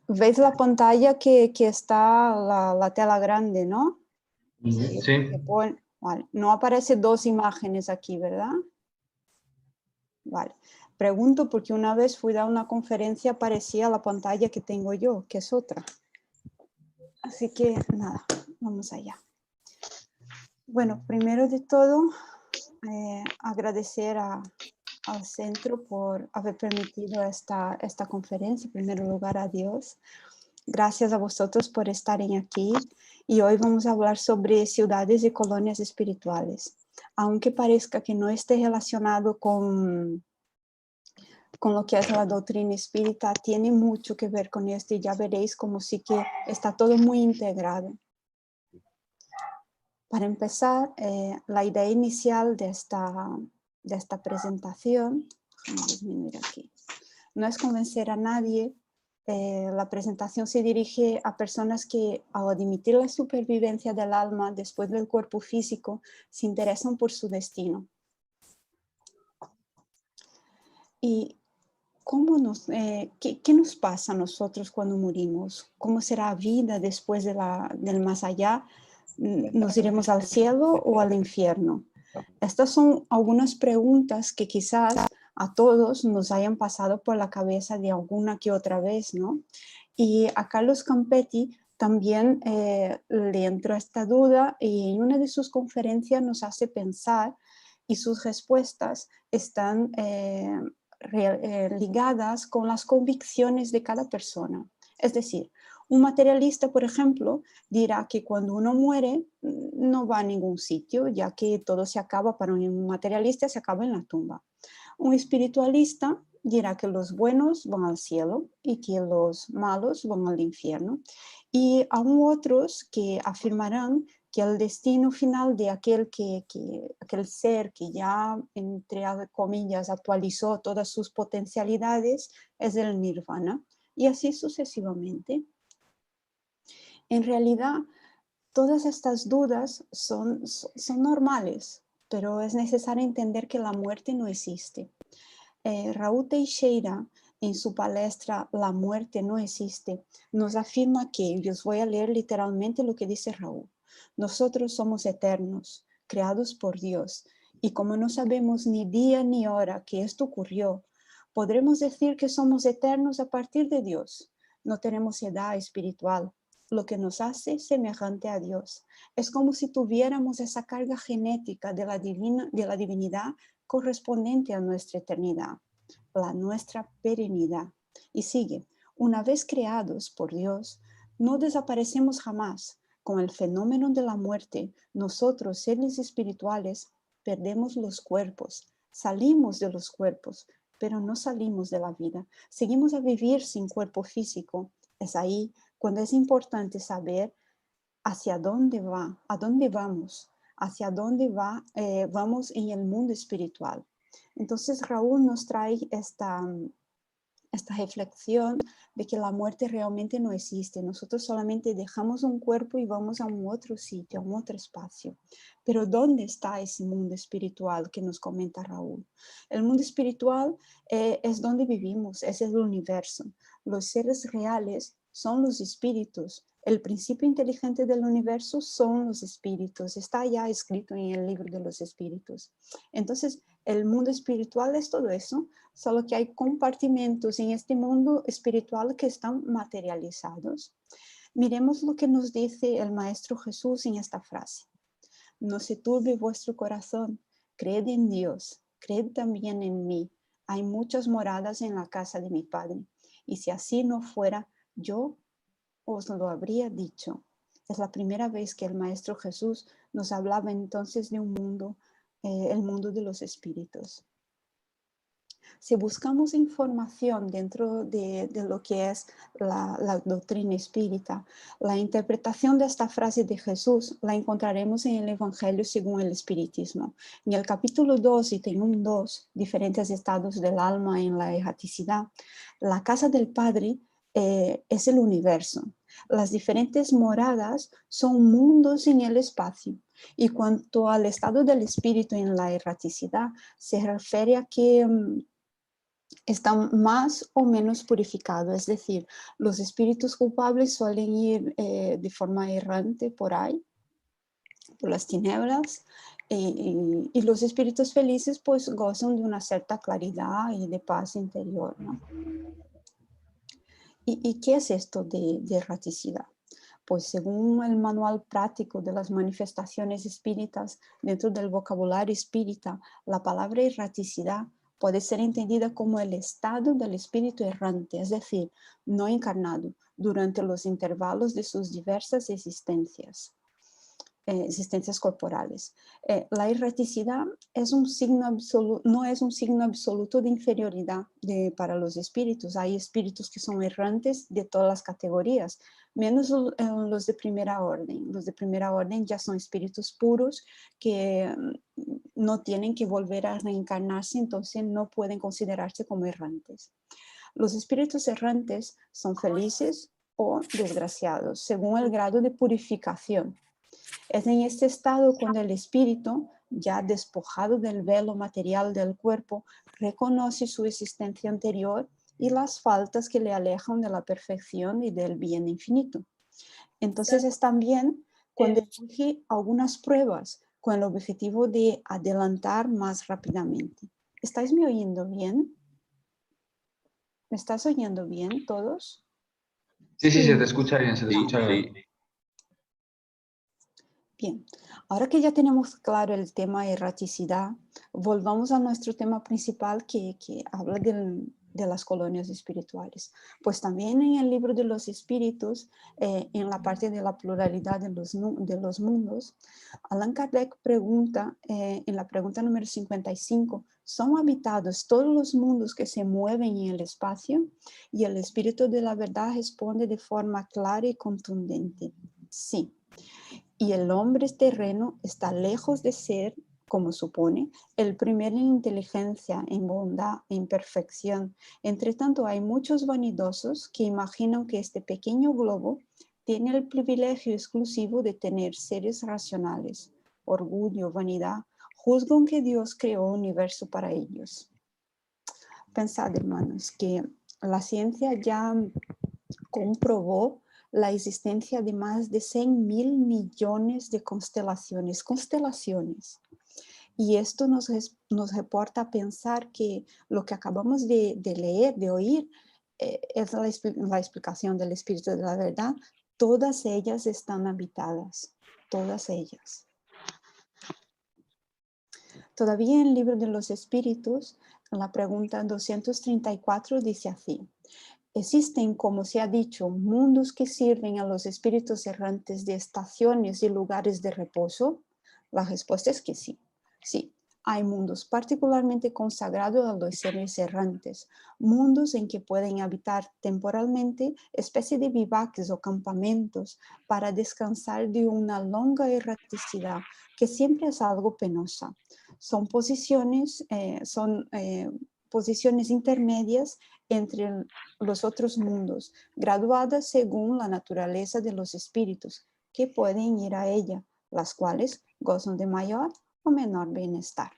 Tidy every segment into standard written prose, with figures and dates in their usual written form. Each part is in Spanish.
¿Veis la pantalla que está la tela grande, no? Sí. Vale. No aparece dos imágenes aquí, ¿verdad? Vale. Pregunto porque una vez fui a dar una conferencia, aparecía la pantalla que tengo yo, que es otra. Así que nada, vamos allá. Bueno, primero de todo, agradecer al centro por haber permitido esta conferencia. En primer lugar, a Dios. Gracias a vosotros por estar aquí. Y hoy vamos a hablar sobre ciudades y colonias espirituales. Aunque parezca que no esté relacionado con lo que es la doctrina espírita, tiene mucho que ver con esto y ya veréis como sí que está todo muy integrado. Para empezar, la idea inicial de esta presentación, déjame disminuir aquí, no es convencer a nadie. La presentación se dirige a personas que, al admitir la supervivencia del alma después del cuerpo físico, se interesan por su destino. Y ¿qué nos pasa a nosotros cuando morimos? ¿Cómo será la vida después del más allá? ¿Nos iremos al cielo o al infierno? Estas son algunas preguntas que quizás a todos nos hayan pasado por la cabeza de alguna que otra vez, ¿no? Y a Carlos Campetti también le entró esta duda y en una de sus conferencias nos hace pensar y sus respuestas están ligadas con las convicciones de cada persona. Es decir, un materialista, por ejemplo, dirá que cuando uno muere no va a ningún sitio, ya que todo se acaba, para un materialista se acaba en la tumba. Un espiritualista dirá que los buenos van al cielo y que los malos van al infierno. Y aún otros que afirmarán que el destino final de aquel ser que ya, entre comillas, actualizó todas sus potencialidades es el nirvana, y así sucesivamente. En realidad, todas estas dudas son normales, pero es necesario entender que la muerte no existe. Raúl Teixeira, en su palestra La muerte no existe, nos afirma que, y os voy a leer literalmente lo que dice Raúl: nosotros somos eternos, creados por Dios, y como no sabemos ni día ni hora que esto ocurrió, podremos decir que somos eternos a partir de Dios. No tenemos edad espiritual, lo que nos hace semejante a Dios. Es como si tuviéramos esa carga genética de la divinidad correspondiente a nuestra eternidad, la nuestra perenidad. Y sigue: una vez creados por Dios, no desaparecemos jamás. Con el fenómeno de la muerte, nosotros, seres espirituales, perdemos los cuerpos, salimos de los cuerpos, pero no salimos de la vida. Seguimos a vivir sin cuerpo físico. Es ahí cuando es importante saber hacia dónde va, a dónde vamos, hacia dónde vamos en el mundo espiritual. Entonces Raúl nos trae esta reflexión de que la muerte realmente no existe. Nosotros solamente dejamos un cuerpo y vamos a un otro sitio, a un otro espacio. Pero ¿dónde está ese mundo espiritual que nos comenta Raúl? El mundo espiritual es donde vivimos, es el universo. Los seres reales son los espíritus. El principio inteligente del universo son los espíritus. Está ya escrito en el libro de los espíritus. Entonces, el mundo espiritual es todo eso, solo que hay compartimentos en este mundo espiritual que están materializados. Miremos lo que nos dice el Maestro Jesús en esta frase: no se turbe vuestro corazón, creed en Dios, creed también en mí. Hay muchas moradas en la casa de mi Padre, y si así no fuera, yo os lo habría dicho. Es la primera vez que el Maestro Jesús nos hablaba entonces de un mundo, el mundo de los espíritus. Si buscamos información dentro de lo que es la doctrina espírita, la interpretación de esta frase de Jesús la encontraremos en el Evangelio según el Espiritismo. En el capítulo 2 y Tenum 2, diferentes estados del alma en la erraticidad, la casa del Padre es el universo. Las diferentes moradas son mundos en el espacio. Y cuanto al estado del espíritu en la erraticidad, se refiere a que está más o menos purificado, es decir, los espíritus culpables suelen ir de forma errante por ahí, por las tinieblas, y los espíritus felices pues gozan de una cierta claridad y de paz interior, ¿no? ¿Y qué es esto de erraticidad? Pues según el manual práctico de las manifestaciones espíritas, dentro del vocabulario espírita, la palabra erraticidad puede ser entendida como el estado del espíritu errante, es decir, no encarnado, durante los intervalos de sus diversas existencias corporales. La erraticidad es un signo no es un signo absoluto de inferioridad para los espíritus. Hay espíritus que son errantes de todas las categorías, menos los de primera orden. Los de primera orden ya son espíritus puros que no tienen que volver a reencarnarse, entonces no pueden considerarse como errantes. Los espíritus errantes son felices o desgraciados, según el grado de purificación. Es en este estado cuando el espíritu, ya despojado del velo material del cuerpo, reconoce su existencia anterior y las faltas que le alejan de la perfección y del bien infinito. Entonces es también cuando elige algunas pruebas con el objetivo de adelantar más rápidamente. ¿Estáis me oyendo bien? ¿Me estás oyendo bien todos? Sí, sí, se te escucha bien, se te escucha bien. Bien, ahora que ya tenemos claro el tema erraticidad, volvamos a nuestro tema principal que habla de las colonias espirituales. Pues también en el libro de los espíritus, en la parte de la pluralidad de los mundos, Allan Kardec pregunta, en la pregunta número 55, ¿son habitados todos los mundos que se mueven en el espacio? Y el espíritu de la verdad responde de forma clara y contundente, sí. Y el hombre terreno está lejos de ser, como supone, el primero en inteligencia, en bondad, en perfección. Entre tanto, hay muchos vanidosos que imaginan que este pequeño globo tiene el privilegio exclusivo de tener seres racionales. Orgullo, vanidad, juzgan que Dios creó un universo para ellos. Pensad, hermanos, que la ciencia ya comprobó la existencia de más de 100.000 millones de constelaciones. Y esto nos reporta a pensar que lo que acabamos de leer, de oír, es la explicación del Espíritu de la Verdad. Todas ellas están habitadas, todas ellas. Todavía en el libro de los Espíritus, en la pregunta 234 dice así: ¿existen, como se ha dicho, mundos que sirven a los espíritus errantes de estaciones y lugares de reposo? La respuesta es que sí. Sí, hay mundos particularmente consagrados a los seres errantes, mundos en que pueden habitar temporalmente especie de bivaques o campamentos para descansar de una longa erraticidad que siempre es algo penosa. Son posiciones intermedias entre los otros mundos, graduadas según la naturaleza de los espíritus que pueden ir a ella, las cuales gozan de mayor o menor bienestar.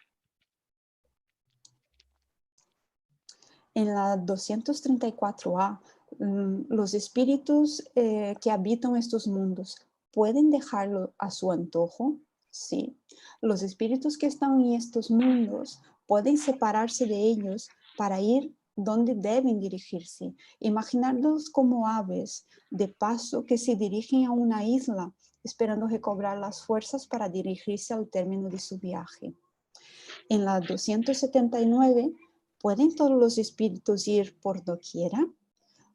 En la 234A, los espíritus que habitan estos mundos, ¿pueden dejarlo a su antojo? Sí. Los espíritus que están en estos mundos pueden separarse de ellos para ir donde deben dirigirse. Imaginarlos como aves de paso que se dirigen a una isla, esperando recobrar las fuerzas para dirigirse al término de su viaje. En la 279, ¿pueden todos los espíritus ir por doquiera?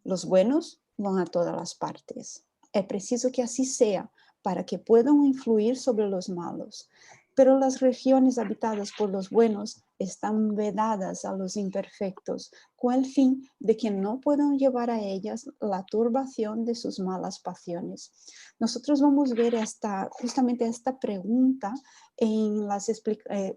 Los buenos van a todas las partes. Es preciso que así sea para que puedan influir sobre los malos. Pero las regiones habitadas por los buenos están vedadas a los imperfectos, con el fin de que no puedan llevar a ellas la turbación de sus malas pasiones. Nosotros vamos a ver justamente esta pregunta,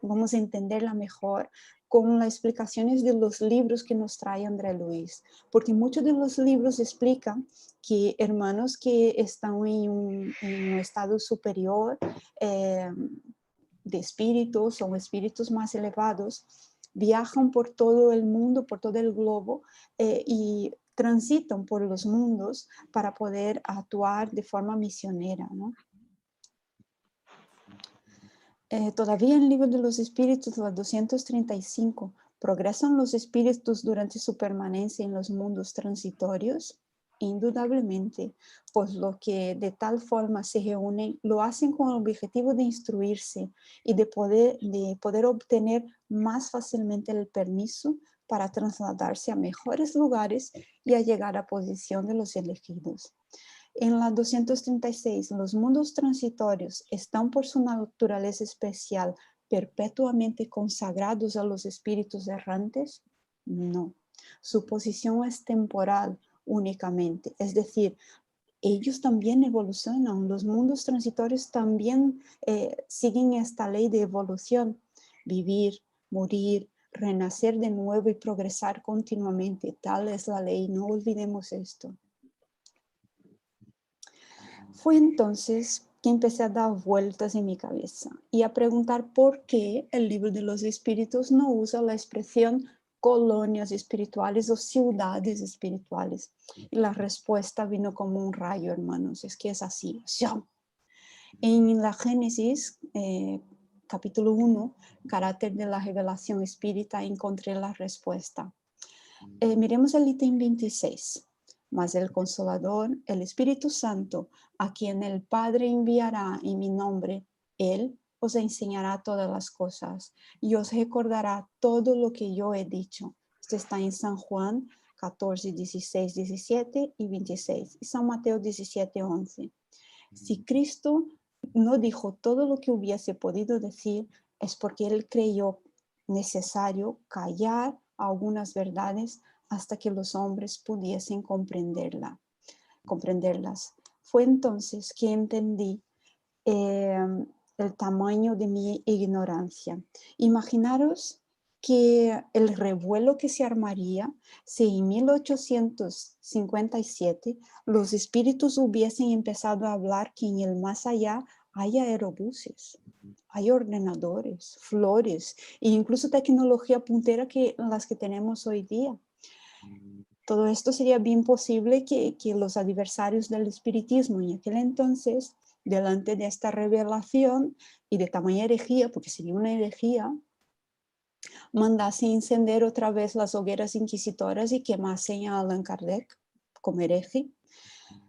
vamos a entenderla mejor con las explicaciones de los libros que nos trae André Luis, porque muchos de los libros explican que hermanos que están en un estado superior de espíritus o espíritus más elevados, viajan por todo el mundo, por todo el globo y transitan por los mundos para poder actuar de forma misionera, ¿no? Todavía en el libro de los espíritus, la 235, ¿progresan los espíritus durante su permanencia en los mundos transitorios? Indudablemente, pues lo que de tal forma se reúnen lo hacen con el objetivo de instruirse y de poder obtener más fácilmente el permiso para trasladarse a mejores lugares y a llegar a posición de los elegidos. En la 236, los mundos transitorios están por su naturaleza especial perpetuamente consagrados a los espíritus errantes. No, su posición es temporal únicamente, es decir, ellos también evolucionan, los mundos transitorios también siguen esta ley de evolución, vivir, morir, renacer de nuevo y progresar continuamente, tal es la ley, no olvidemos esto. Fue entonces que empecé a dar vueltas en mi cabeza y a preguntar por qué el libro de los espíritus no usa la expresión colonias espirituales o ciudades espirituales. Y la respuesta vino como un rayo, hermanos, es que es así. En la Génesis, capítulo 1, carácter de la revelación espírita, encontré la respuesta. Miremos el ítem 26. Mas el Consolador, el Espíritu Santo, a quien el Padre enviará en mi nombre, Él os enseñará todas las cosas y os recordará todo lo que yo he dicho. Esto está en San Juan 14, 16, 17 y 26 y San Mateo 17, 11. Si Cristo no dijo todo lo que hubiese podido decir, es porque Él creyó necesario callar algunas verdades hasta que los hombres pudiesen comprenderlas. Fue entonces que entendí el tamaño de mi ignorancia. Imaginaros que el revuelo que se armaría si en 1857 los espíritus hubiesen empezado a hablar que en el más allá hay aerobuses, hay ordenadores, flores e incluso tecnología puntera que las que tenemos hoy día. Todo esto sería bien posible que los adversarios del espiritismo en aquel entonces, delante de esta revelación y de tamaña herejía, porque sería una herejía, mandasen encender otra vez las hogueras inquisitoras y quemasen a Allan Kardec como hereje.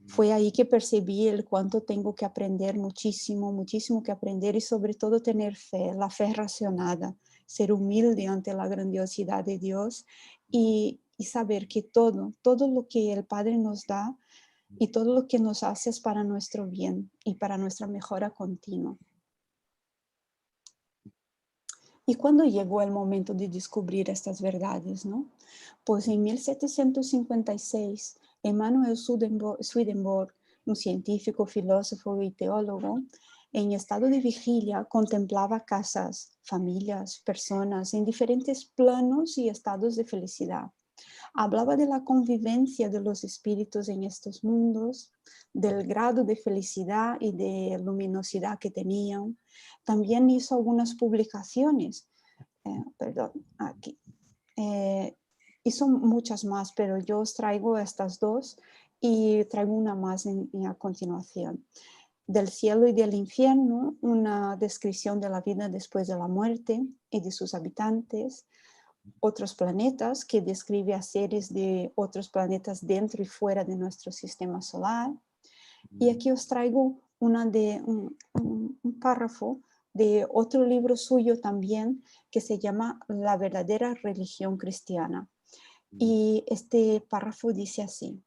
Fue ahí que percibí el cuánto tengo que aprender, muchísimo, muchísimo que aprender y sobre todo tener fe, la fe racionada, ser humilde ante la grandiosidad de Dios y saber que todo lo que el Padre nos da y todo lo que nos hace es para nuestro bien y para nuestra mejora continua. ¿Y cuándo llegó el momento de descubrir estas verdades, no? Pues en 1756, Emanuel Swedenborg, un científico, filósofo y teólogo, en estado de vigilia contemplaba casas, familias, personas en diferentes planos y estados de felicidad. Hablaba de la convivencia de los espíritus en estos mundos, del grado de felicidad y de luminosidad que tenían. También hizo algunas publicaciones, hizo muchas más, pero yo os traigo estas dos y traigo una más a continuación. Del cielo y del infierno, una descripción de la vida después de la muerte y de sus habitantes. Otros planetas, que describe a seres de otros planetas dentro y fuera de nuestro sistema solar. Y aquí os traigo un párrafo de otro libro suyo también que se llama La verdadera religión cristiana. Y este párrafo dice así: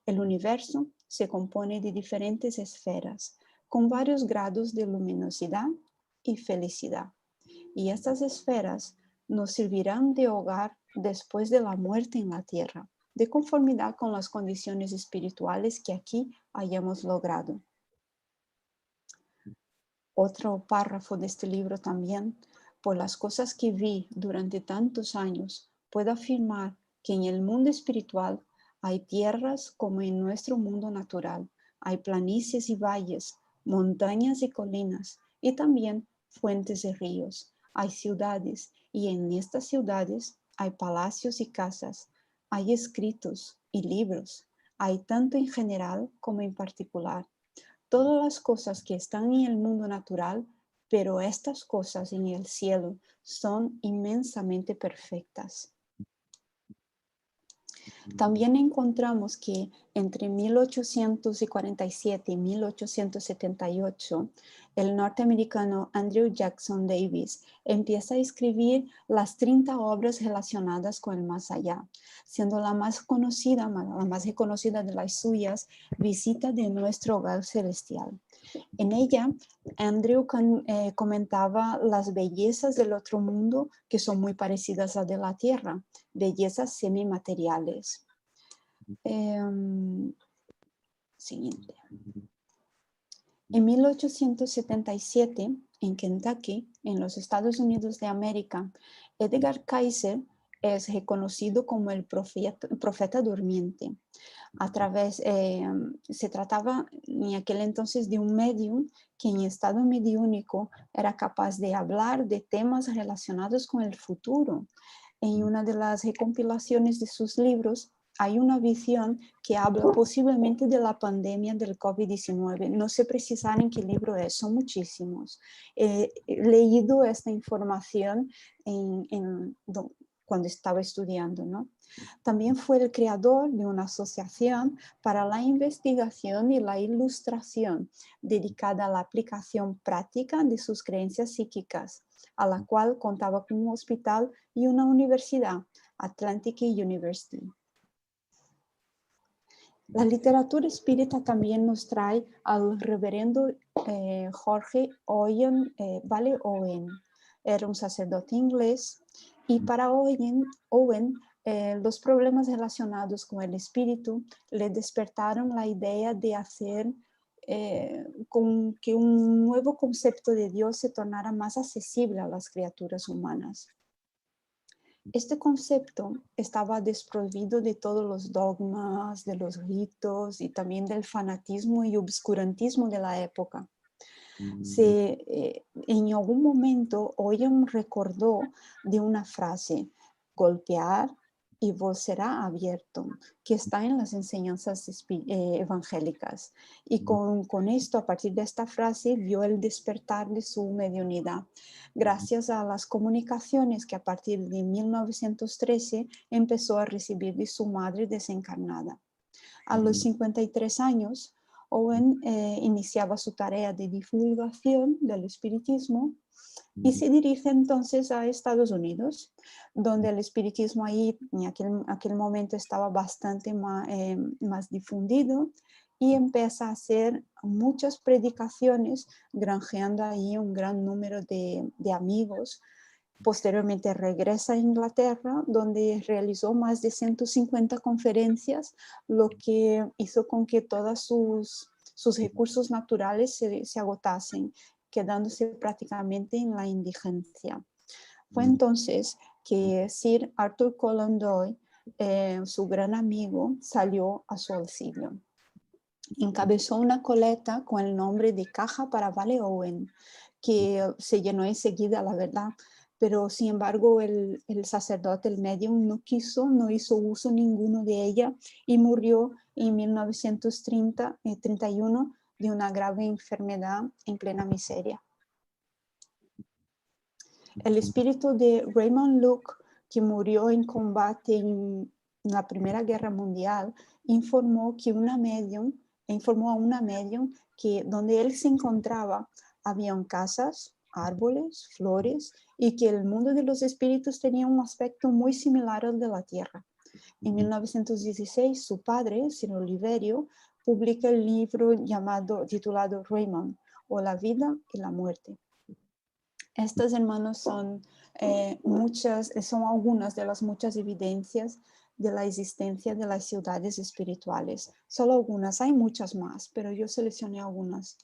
el universo se compone de diferentes esferas con varios grados de luminosidad y felicidad. Y estas esferas nos servirán de hogar después de la muerte en la tierra, de conformidad con las condiciones espirituales que aquí hayamos logrado. Otro párrafo de este libro también: por las cosas que vi durante tantos años, puedo afirmar que en el mundo espiritual hay tierras como en nuestro mundo natural. Hay planicies y valles, montañas y colinas, y también fuentes de ríos. Hay ciudades, y en estas ciudades hay palacios y casas. Hay escritos y libros. Hay tanto en general como en particular. Todas las cosas que están en el mundo natural, pero estas cosas en el cielo son inmensamente perfectas. También encontramos que entre 1847 y 1878, el norteamericano Andrew Jackson Davis empieza a escribir las 30 obras relacionadas con el más allá, siendo la más reconocida de las suyas, Visita de nuestro hogar celestial. En ella, Andrew comentaba las bellezas del otro mundo que son muy parecidas a las de la tierra, bellezas semimateriales. Siguiente. En 1877, en Kentucky, en los Estados Unidos de América, Edgar Kaiser es reconocido como el profeta durmiente. Se trataba en aquel entonces de un medium que en estado mediúnico era capaz de hablar de temas relacionados con el futuro. En una de las recompilaciones de sus libros hay una visión que habla posiblemente de la pandemia del COVID-19. No sé precisar en qué libro es, son muchísimos. He leído esta información cuando estaba estudiando, ¿no? También fue el creador de una asociación para la investigación y la ilustración dedicada a la aplicación práctica de sus creencias psíquicas, a la cual contaba con un hospital y una universidad, Atlantic University. La literatura espírita también nos trae al reverendo Jorge Vale Owen. Era un sacerdote inglés y para Owen los problemas relacionados con el espíritu le despertaron la idea de hacer con que un nuevo concepto de Dios se tornara más accesible a las criaturas humanas. Este concepto estaba desprovisto de todos los dogmas, de los ritos y también del fanatismo y obscurantismo de la época. En algún momento Owen recordó de una frase, golpear y vos será abierto, que está en las enseñanzas evangélicas. Y con esto, a partir de esta frase, vio el despertar de su mediunidad, gracias a las comunicaciones que a partir de 1913 empezó a recibir de su madre desencarnada. A los 53 años, Owen iniciaba su tarea de divulgación del espiritismo y se dirige entonces a Estados Unidos, donde el espiritismo ahí en aquel momento estaba bastante más difundido y empieza a hacer muchas predicaciones, granjeando ahí un gran número de amigos. Posteriormente regresa a Inglaterra, donde realizó más de 150 conferencias, lo que hizo con que todos sus recursos naturales se agotasen, quedándose prácticamente en la indigencia. Fue entonces que Sir Arthur Conan Doyle, su gran amigo, salió a su auxilio. Encabezó una colecta con el nombre de Caja para Vale Owen, que se llenó enseguida, la verdad, pero sin embargo el sacerdote, el medium, no hizo uso ninguno de ella y murió en 1931 de una grave enfermedad en plena miseria. El espíritu de Raymond Luke, que murió en combate en la Primera Guerra Mundial, informó a una medium que donde él se encontraba habían casas, árboles, flores y que el mundo de los espíritus tenía un aspecto muy similar al de la Tierra. En 1916, su padre, Sir Oliverio, publica el libro titulado Raymond, o la vida y la muerte. Estas, hermanos, son algunas de las muchas evidencias de la existencia de las ciudades espirituales. Solo algunas, hay muchas más, pero yo seleccioné algunas.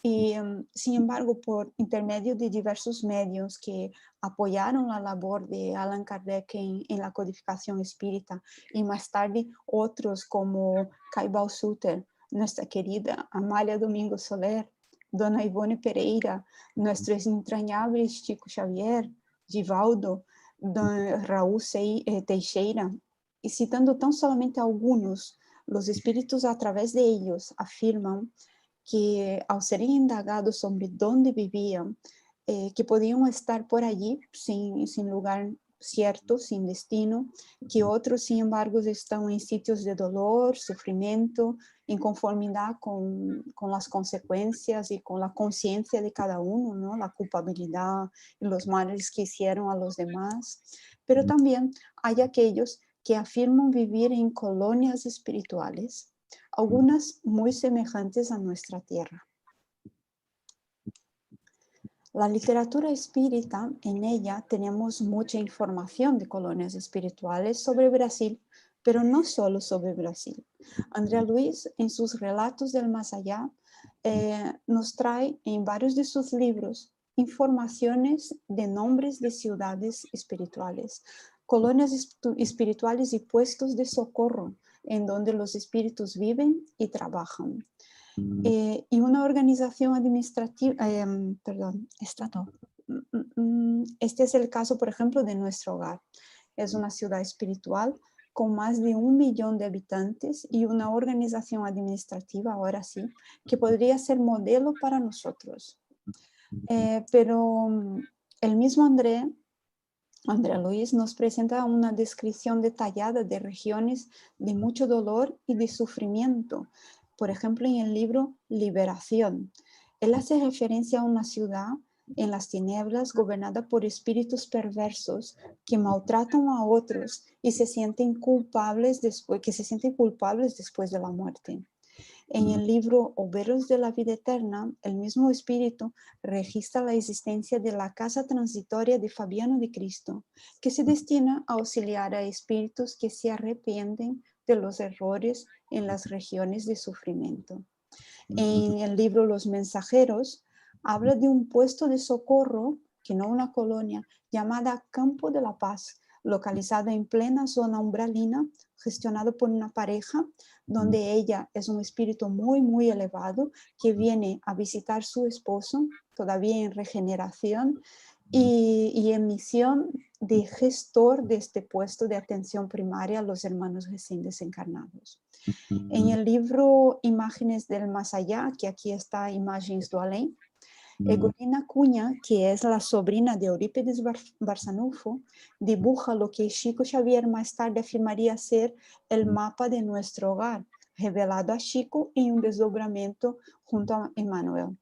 Y, sin embargo, por intermedio de diversos medios que apoyaron la labor de Allan Kardec en la codificación espírita, y más tarde otros como Caibal Suter, nuestra querida Amália Domingo Soler, Dona Ivone Pereira, nuestros entrañables Chico Xavier, Givaldo, Don Raúl Teixeira, y citando tan solamente algunos, los espíritus a través de ellos afirman que al ser indagados sobre dónde vivían, que podían estar por allí sin lugar cierto, sin destino, que otros, sin embargo, están en sitios de dolor, sufrimiento, en conformidad con las consecuencias y con la conciencia de cada uno, ¿no? La culpabilidad y los males que hicieron a los demás. Pero también hay aquellos que afirman vivir en colonias espirituales, algunas muy semejantes a nuestra tierra. La literatura espírita, en ella tenemos mucha información de colonias espirituales sobre Brasil, pero no solo sobre Brasil. Andrea Luiz, en sus relatos del más allá, nos trae en varios de sus libros informaciones de nombres de ciudades espirituales, colonias espirituales y puestos de socorro en donde los espíritus viven y trabajan. Y una organización administrativa, este es el caso, por ejemplo, de nuestro hogar. Es una ciudad espiritual con más de 1 millón de habitantes y una organización administrativa, ahora sí, que podría ser modelo para nosotros. Pero el mismo Andrea Luiz nos presenta una descripción detallada de regiones de mucho dolor y de sufrimiento. Por ejemplo, en el libro Liberación, él hace referencia a una ciudad en las tinieblas gobernada por espíritus perversos que maltratan a otros y se sienten culpables después de la muerte. En el libro Obreros de la Vida Eterna, el mismo espíritu registra la existencia de la casa transitoria de Fabiano de Cristo, que se destina a auxiliar a espíritus que se arrepienten de los errores en las regiones de sufrimiento. En el libro Los Mensajeros, habla de un puesto de socorro, que no una colonia, llamada Campo de la Paz, localizada en plena zona umbralina, gestionado por una pareja, donde ella es un espíritu muy, muy elevado, que viene a visitar a su esposo, todavía en regeneración, y en misión de gestor de este puesto de atención primaria a los hermanos recién desencarnados. En el libro Imágenes del Más Allá, que aquí está Imagens do Além, Egolina Cunha, que es la sobrina de Eurípides Barçanufo, dibuja lo que Chico Xavier más tarde afirmaría ser el mapa de nuestro hogar, revelado a Chico en un desdobramiento junto a Emmanuel.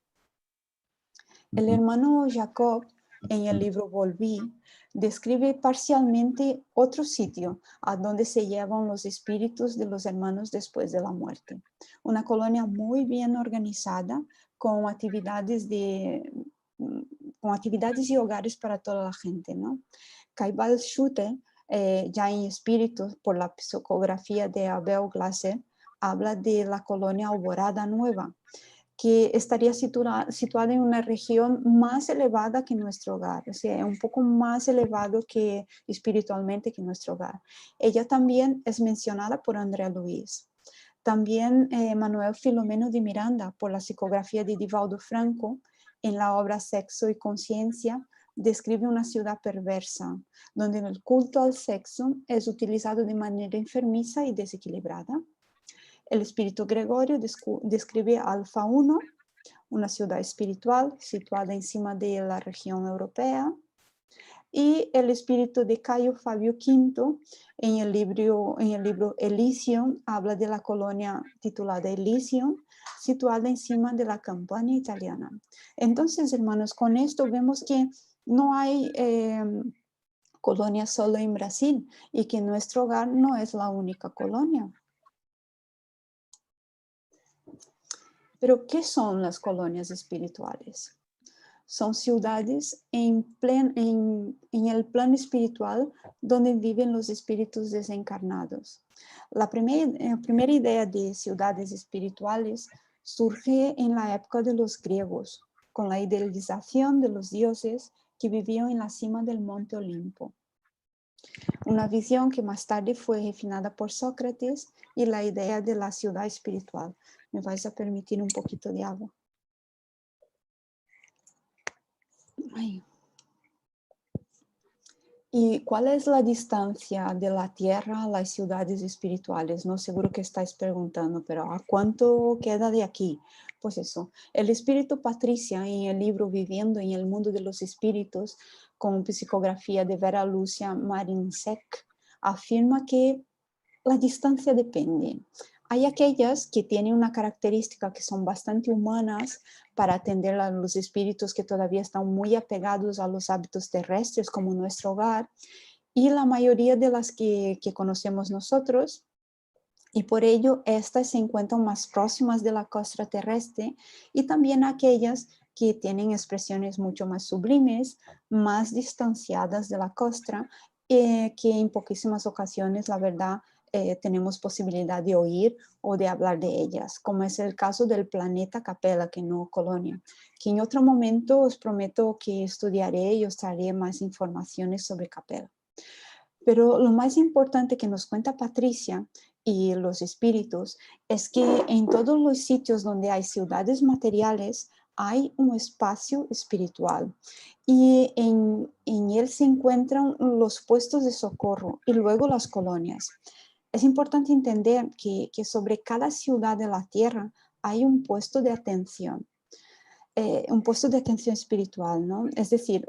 El hermano Jacob, en el libro Volví, describe parcialmente otro sitio a donde se llevan los espíritus de los hermanos después de la muerte. Una colonia muy bien organizada, con actividades y hogares para toda la gente, ¿no? Caibal Schutter, ya en espíritu por la psicografía de Abel Glasser, habla de la colonia Alvorada Nueva, que estaría situada en una región más elevada que nuestro hogar, o sea, un poco más elevado que espiritualmente que nuestro hogar. Ella también es mencionada por Andrea Luiz. También Manuel Filomeno de Miranda, por la psicografía de Divaldo Franco, en la obra Sexo y Conciencia, describe una ciudad perversa, donde el culto al sexo es utilizado de manera enfermiza y desequilibrada. El espíritu Gregorio describe Alfa 1, una ciudad espiritual situada encima de la región europea. Y el espíritu de Caio Fábio V, en el libro Elysium, habla de la colonia titulada Elysium, situada encima de la Campania italiana. Entonces, hermanos, con esto vemos que no hay colonia solo en Brasil y que nuestro hogar no es la única colonia. Pero, ¿qué son las colonias espirituales? Son ciudades en el plano espiritual donde viven los espíritus desencarnados. La primera idea de ciudades espirituales surge en la época de los griegos, con la idealización de los dioses que vivían en la cima del monte Olimpo. Una visión que más tarde fue refinada por Sócrates y la idea de la ciudad espiritual. ¿Me vais a permitir un poquito de agua? Ay. ¿Y cuál es la distancia de la Tierra a las ciudades espirituales? No seguro que estáis preguntando, pero ¿a cuánto queda de aquí? Pues eso, el espíritu Patricia en el libro Viviendo en el Mundo de los Espíritus, con psicografía de Vera Lucia Marinsek, afirma que la distancia depende. Hay aquellas que tienen una característica que son bastante humanas para atender a los espíritus que todavía están muy apegados a los hábitos terrestres como nuestro hogar, y la mayoría de las que conocemos nosotros, y por ello estas se encuentran más próximas de la costa terrestre, y también aquellas que tienen expresiones mucho más sublimes, más distanciadas de la costa, que en poquísimas ocasiones, la verdad, tenemos posibilidad de oír o de hablar de ellas, como es el caso del planeta Capella, que no Colonia, que en otro momento os prometo que estudiaré y os traeré más informaciones sobre Capella. Pero lo más importante que nos cuenta Patricia y los espíritus es que en todos los sitios donde hay ciudades materiales hay un espacio espiritual, y en él se encuentran los puestos de socorro y luego las colonias. Es importante entender que sobre cada ciudad de la tierra hay un puesto de atención espiritual, ¿no? Es decir,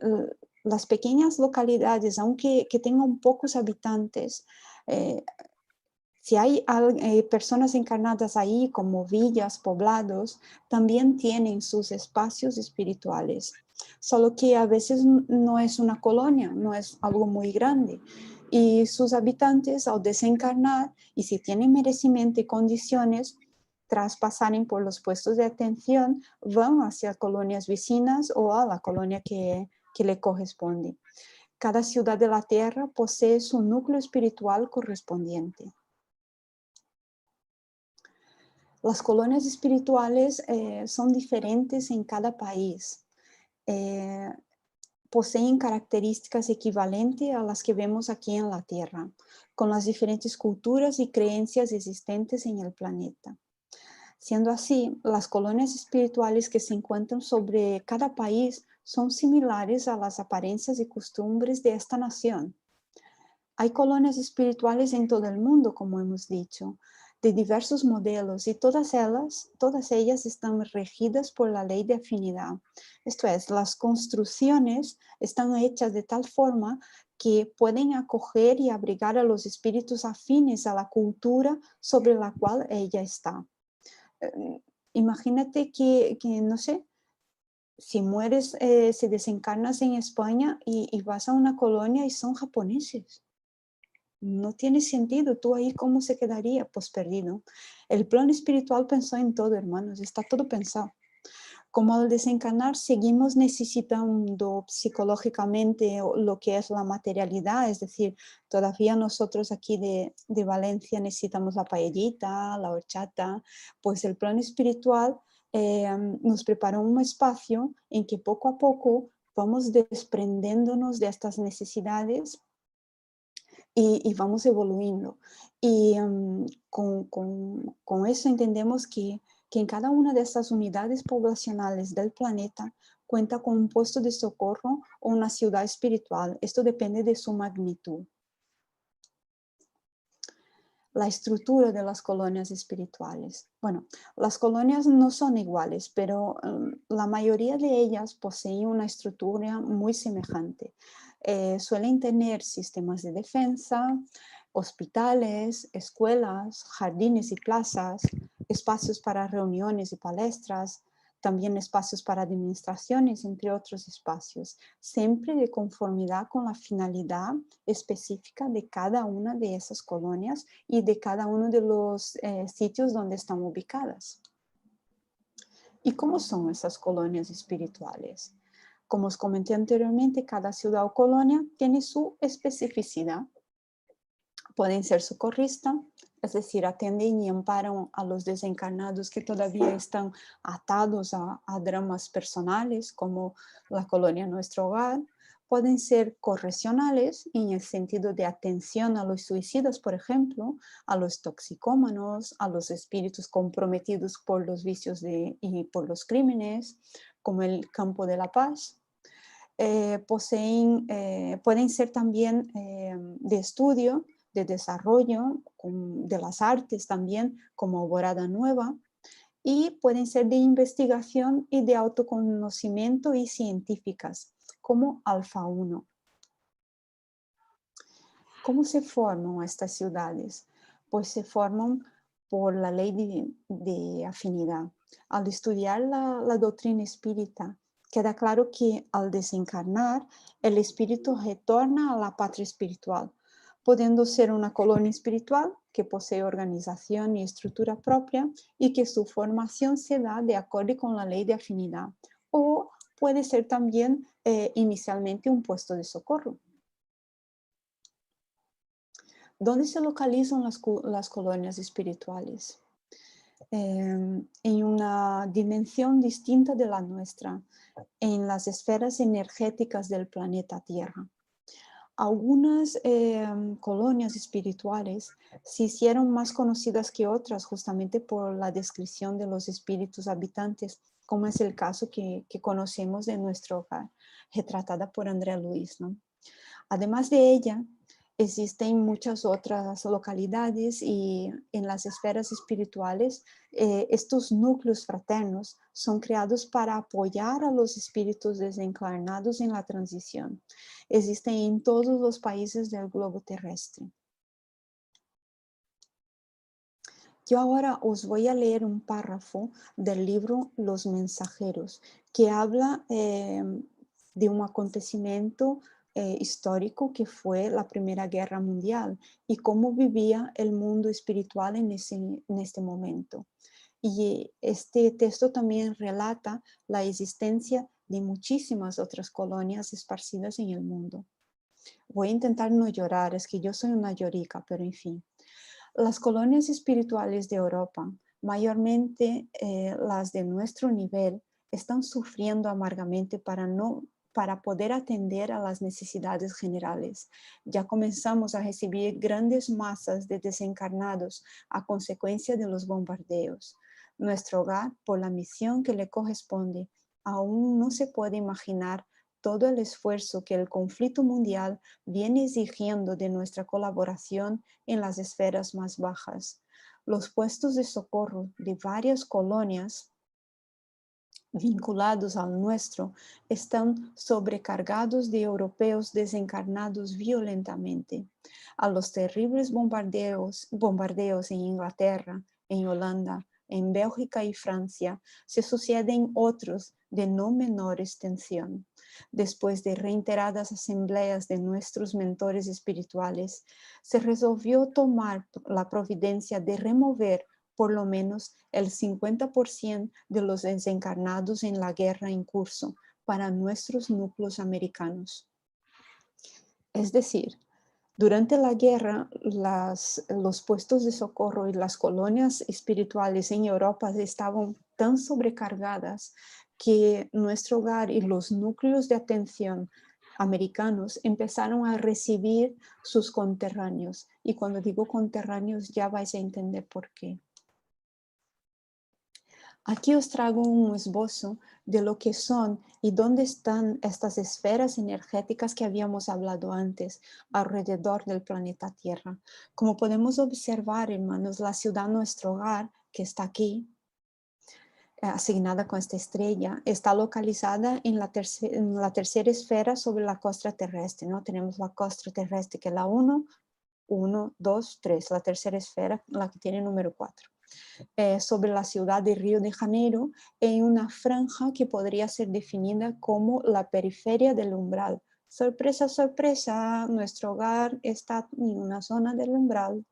las pequeñas localidades, aunque que tengan pocos habitantes, si hay personas encarnadas ahí como villas, poblados, también tienen sus espacios espirituales. Solo que a veces no es una colonia, no es algo muy grande. Y sus habitantes, al desencarnar, y si tienen merecimiento y condiciones, tras pasarem por los puestos de atención, van hacia colonias vecinas o a la colonia que le corresponde. Cada ciudad de la tierra posee su núcleo espiritual correspondiente. Las colonias espirituales son diferentes en cada país. Poseen características equivalentes a las que vemos aquí en la Tierra, con las diferentes culturas y creencias existentes en el planeta. Siendo así, las colonias espirituales que se encuentran sobre cada país son similares a las apariencias y costumbres de esta nación. Hay colonias espirituales en todo el mundo, como hemos dicho, de diversos modelos, y todas ellas están regidas por la ley de afinidad. Esto es, las construcciones están hechas de tal forma que pueden acoger y abrigar a los espíritus afines a la cultura sobre la cual ella está. Imagínate que, no sé, si mueres, si desencarnas en España y vas a una colonia y son japoneses. No tiene sentido, tú ahí cómo se quedaría, pues perdido. El plan espiritual pensó en todo, hermanos, está todo pensado. Como al desencarnar seguimos necesitando psicológicamente lo que es la materialidad, es decir, todavía nosotros aquí de Valencia necesitamos la paellita, la horchata, pues el plan espiritual nos preparó un espacio en que poco a poco vamos desprendiéndonos de estas necesidades y vamos evoluyendo. Y con eso entendemos que en cada una de estas unidades poblacionales del planeta cuenta con un puesto de socorro o una ciudad espiritual. Esto depende de su magnitud. La estructura de las colonias espirituales. Bueno, las colonias no son iguales, pero la mayoría de ellas poseen una estructura muy semejante. Suelen tener sistemas de defensa, hospitales, escuelas, jardines y plazas, espacios para reuniones y palestras, también espacios para administraciones, entre otros espacios, siempre de conformidad con la finalidad específica de cada una de esas colonias y de cada uno de los sitios donde están ubicadas. ¿Y cómo son esas colonias espirituales? Como os comenté anteriormente, cada ciudad o colonia tiene su especificidad. Pueden ser socorristas, es decir, atienden y amparan a los desencarnados que todavía están atados a dramas personales, como la colonia Nuestro Hogar. Pueden ser correccionales en el sentido de atención a los suicidas, por ejemplo, a los toxicómanos, a los espíritus comprometidos por los vicios y por los crímenes, como el campo de la paz. Pueden ser también de estudio, de desarrollo, de las artes también, como Borada Nueva, y pueden ser de investigación y de autoconocimiento y científicas, como Alfa 1. ¿Cómo se forman estas ciudades? Pues se forman por la ley de afinidad. Al estudiar la doctrina espírita, queda claro que al desencarnar, el espíritu retorna a la patria espiritual, pudiendo ser una colonia espiritual que posee organización y estructura propia y que su formación se da de acuerdo con la ley de afinidad. O puede ser también inicialmente un puesto de socorro. ¿Dónde se localizan las colonias espirituales? En una dimensión distinta de la nuestra, en las esferas energéticas del planeta Tierra. Algunas colonias espirituales se hicieron más conocidas que otras justamente por la descripción de los espíritus habitantes, como es el caso que conocemos de Nuestro Hogar, retratada por Andrea Luis, ¿no? Además de ella, existen muchas otras localidades y en las esferas espirituales estos núcleos fraternos son creados para apoyar a los espíritus desencarnados en la transición. Existen en todos los países del globo terrestre. Yo ahora os voy a leer un párrafo del libro Los Mensajeros, que habla de un acontecimiento histórico que fue la Primera Guerra Mundial y cómo vivía el mundo espiritual en este momento. Y este texto también relata la existencia de muchísimas otras colonias esparcidas en el mundo. Voy a intentar no llorar, es que yo soy una llorica, pero en fin. Las colonias espirituales de Europa, mayormente las de nuestro nivel, están sufriendo amargamente para poder atender a las necesidades generales. Ya comenzamos a recibir grandes masas de desencarnados a consecuencia de los bombardeos. Nuestro hogar, por la misión que le corresponde, aún no se puede imaginar todo el esfuerzo que el conflicto mundial viene exigiendo de nuestra colaboración en las esferas más bajas. Los puestos de socorro de varias colonias vinculados al nuestro están sobrecargados de europeos desencarnados violentamente. A los terribles bombardeos en Inglaterra, en Holanda, en Bélgica y Francia se suceden otros de no menor extensión. Después de reiteradas asambleas de nuestros mentores espirituales, se resolvió tomar la providencia de remover por lo menos el 50% de los desencarnados en la guerra en curso para nuestros núcleos americanos. Es decir, durante la guerra, los puestos de socorro y las colonias espirituales en Europa estaban tan sobrecargadas que Nuestro Hogar y los núcleos de atención americanos empezaron a recibir sus conterráneos. Y cuando digo conterráneos ya vais a entender por qué. Aquí os traigo un esbozo de lo que son y dónde están estas esferas energéticas que habíamos hablado antes alrededor del planeta Tierra. Como podemos observar, hermanos, la ciudad Nuestro Hogar, que está aquí, asignada con esta estrella, está localizada en la tercera esfera sobre la costra terrestre, ¿no? Tenemos la costra terrestre que es la 1, 2, 3, la tercera esfera, la que tiene número 4. Sobre la ciudad de Río de Janeiro en una franja que podría ser definida como la periferia del umbral. Sorpresa, sorpresa, Nuestro Hogar está en una zona del umbral.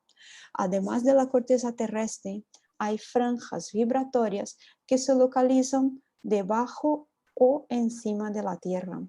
Además de la corteza terrestre, hay franjas vibratorias que se localizan debajo o encima de la Tierra.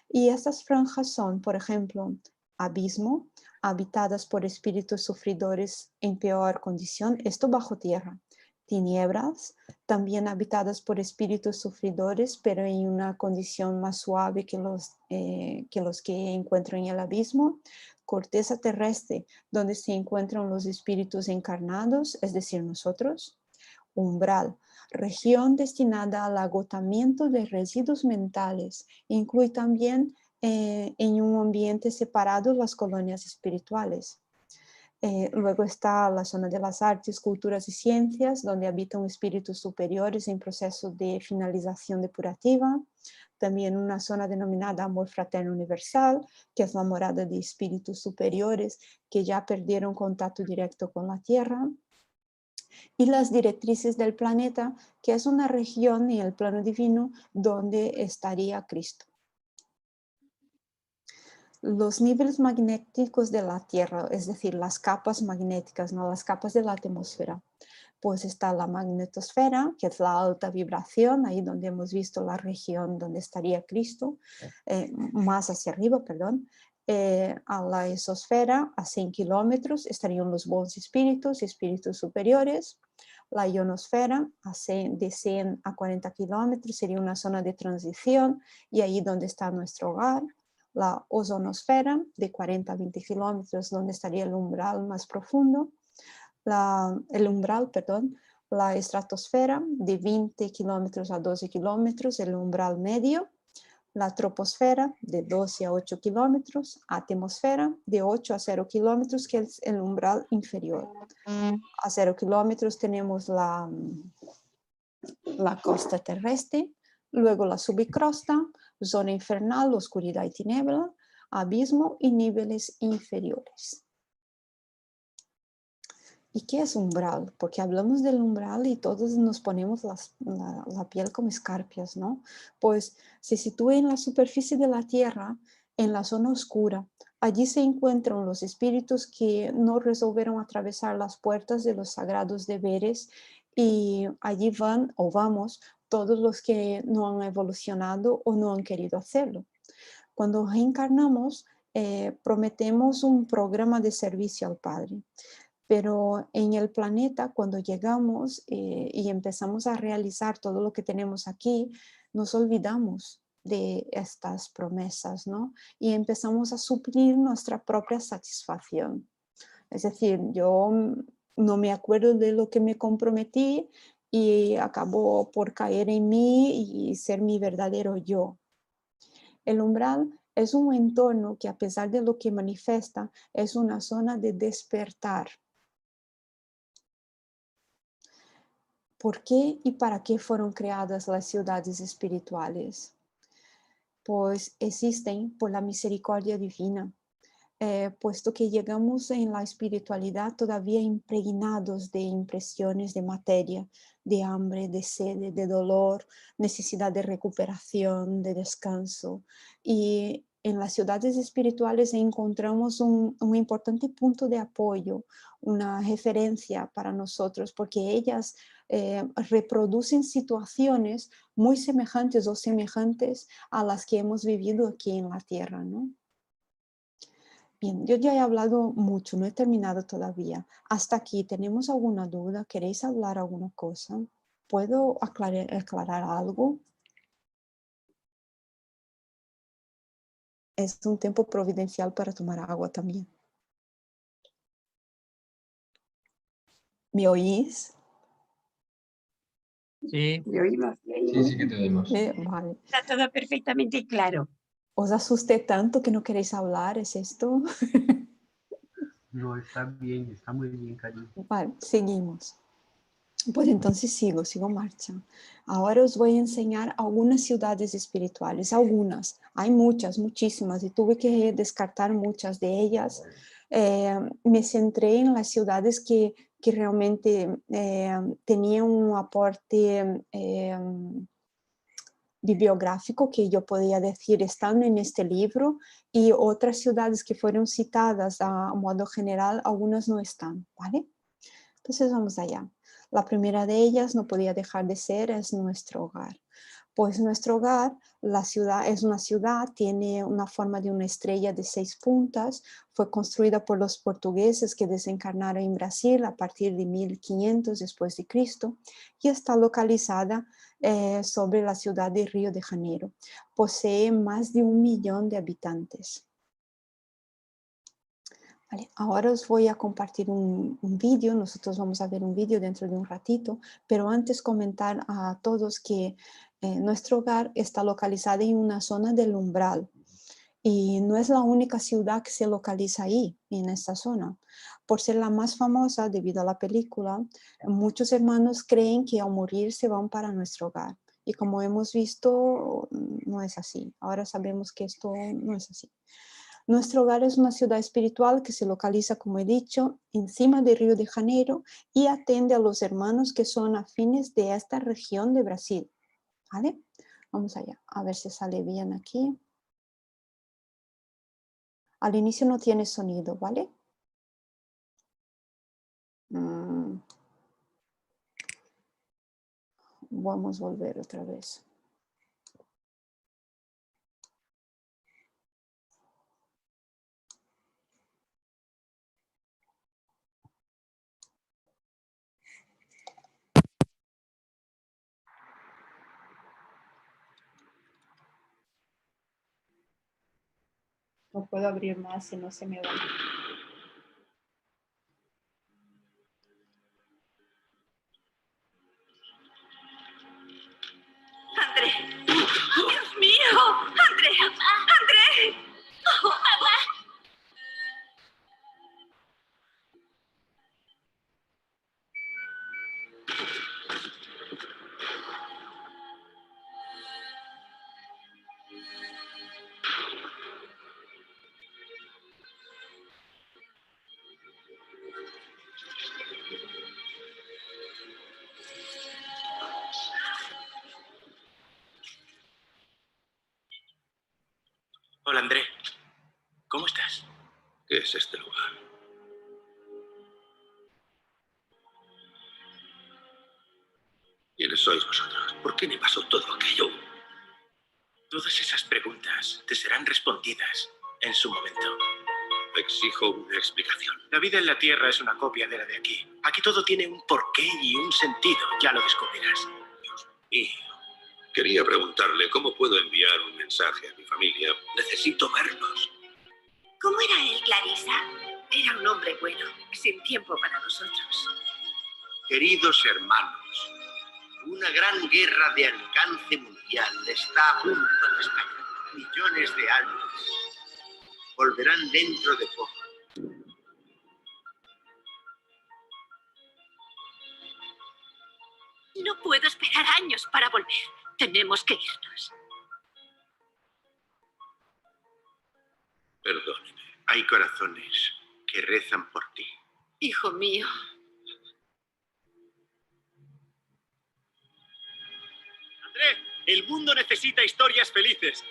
Y estas franjas son, por ejemplo, abismo, habitadas por espíritus sufridores en peor condición, esto bajo tierra. Tinieblas, también habitadas por espíritus sufridores, pero en una condición más suave que los que encuentran en el abismo. Corteza terrestre, donde se encuentran los espíritus encarnados, es decir, nosotros. Umbral, región destinada al agotamiento de residuos mentales. Incluye también en un ambiente separado las colonias espirituales. Luego está la zona de las artes, culturas y ciencias, donde habitan espíritus superiores en proceso de finalización depurativa. También una zona denominada amor fraterno universal, que es la morada de espíritus superiores que ya perdieron contacto directo con la tierra. Y las directrices del planeta, que es una región en el plano divino donde estaría Cristo. Los niveles magnéticos de la Tierra, es decir, las capas magnéticas, ¿no? Las capas de la atmósfera. Pues está la magnetosfera, que es la alta vibración, ahí donde hemos visto la región donde estaría Cristo, más hacia arriba, perdón. A la exosfera, a 100 kilómetros, estarían los buenos espíritus, espíritus superiores. La ionosfera, de 100 a 40 kilómetros, sería una zona de transición y ahí donde está nuestro hogar. La ozonosfera, de 40 a 20 kilómetros, donde estaría el umbral más profundo. La estratosfera, de 20 kilómetros a 12 kilómetros, el umbral medio. La troposfera, de 12 a 8 kilómetros. Atmosfera, de 8 a 0 kilómetros, que es el umbral inferior. A 0 kilómetros tenemos la costa terrestre, luego la subcrosta, zona infernal, oscuridad y tiniebla, abismo y niveles inferiores. ¿Y qué es umbral? Porque hablamos del umbral y todos nos ponemos la piel como escarpias, ¿no? Pues se sitúa en la superficie de la tierra, en la zona oscura. Allí se encuentran los espíritus que no resolvieron atravesar las puertas de los sagrados deberes y allí van o vamos todos los que no han evolucionado o no han querido hacerlo. Cuando reencarnamos, prometemos un programa de servicio al Padre. Pero en el planeta, cuando llegamos y empezamos a realizar todo lo que tenemos aquí, nos olvidamos de estas promesas, ¿no? Y empezamos a suplir nuestra propia satisfacción. Es decir, yo no me acuerdo de lo que me comprometí y acabó por caer en mí y ser mi verdadero yo. El umbral es un entorno que, a pesar de lo que manifiesta, es una zona de despertar. ¿Por qué y para qué fueron creadas las ciudades espirituales? Pues existen por la misericordia divina, puesto que llegamos en la espiritualidad todavía impregnados de impresiones de materia, de hambre, de sed, de dolor, necesidad de recuperación, de descanso. Y en las ciudades espirituales encontramos un importante punto de apoyo, una referencia para nosotros, porque ellas reproducen situaciones muy semejantes o semejantes a las que hemos vivido aquí en la tierra, ¿no? Bien, yo ya he hablado mucho, no he terminado todavía. Hasta aquí, ¿tenemos alguna duda? ¿Queréis hablar alguna cosa? ¿Puedo aclarar algo? Es un tiempo providencial para tomar agua también. ¿Me oís? Sí. ¿Le oímos? Sí que te oímos. Vale. Está todo perfectamente claro. ¿Os asusté tanto que no queréis hablar? ¿Es esto? No, está bien, está muy bien, Cari. Vale, seguimos. Pues entonces sigo marcha. Ahora os voy a enseñar algunas ciudades espirituales, algunas. Hay muchas, muchísimas, y tuve que descartar muchas de ellas. Me centré en las ciudades que realmente tenían un aporte bibliográfico que yo podía decir están en este libro, y otras ciudades que fueron citadas a modo general, algunas no están, ¿vale? Entonces vamos allá. La primera de ellas no podía dejar de ser, es nuestro hogar. Pues nuestro hogar, la ciudad es una ciudad, tiene una forma de una estrella de 6 puntas, fue construida por los portugueses que desencarnaron en Brasil a partir de 1500 después de Cristo y está localizada sobre la ciudad de Río de Janeiro. Posee más de 1 millón de habitantes. Vale, ahora os voy a compartir un vídeo, nosotros vamos a ver un vídeo dentro de un ratito, pero antes comentar a todos que nuestro hogar está localizado en una zona del umbral y no es la única ciudad que se localiza ahí, en esta zona. Por ser la más famosa debido a la película, muchos hermanos creen que al morir se van para nuestro hogar. Y como hemos visto, no es así. Ahora sabemos que esto no es así. Nuestro hogar es una ciudad espiritual que se localiza, como he dicho, encima de Río de Janeiro y atiende a los hermanos que son afines de esta región de Brasil. ¿Vale? Vamos allá, a ver si sale bien aquí. Al inicio no tiene sonido, ¿vale? Vamos a volver otra vez. No puedo abrir más si no se me va. ¡André! ¡Dios mío! ¡André! ¡André! ¡Oh, papá! Hola, André. ¿Cómo estás? ¿Qué es este lugar? ¿Quiénes sois vosotros? ¿Por qué me pasó todo aquello? Todas esas preguntas te serán respondidas en su momento. Exijo una explicación. La vida en la Tierra es una copia de la de aquí. Aquí todo tiene un porqué y un sentido. Ya lo descubrirás. Dios mío. Quería preguntarle cómo puedo enviar un mensaje a mi familia. Necesito verlos. ¿Cómo era él, Clarisa? Era un hombre bueno, sin tiempo para nosotros. Queridos hermanos, una gran guerra de alcance mundial está a punto de estallar. Millones de almas volverán dentro de poco. No puedo esperar años para volver. Tenemos que irnos. Perdóneme. Hay corazones que rezan por ti. Hijo mío. André, el mundo necesita historias felices.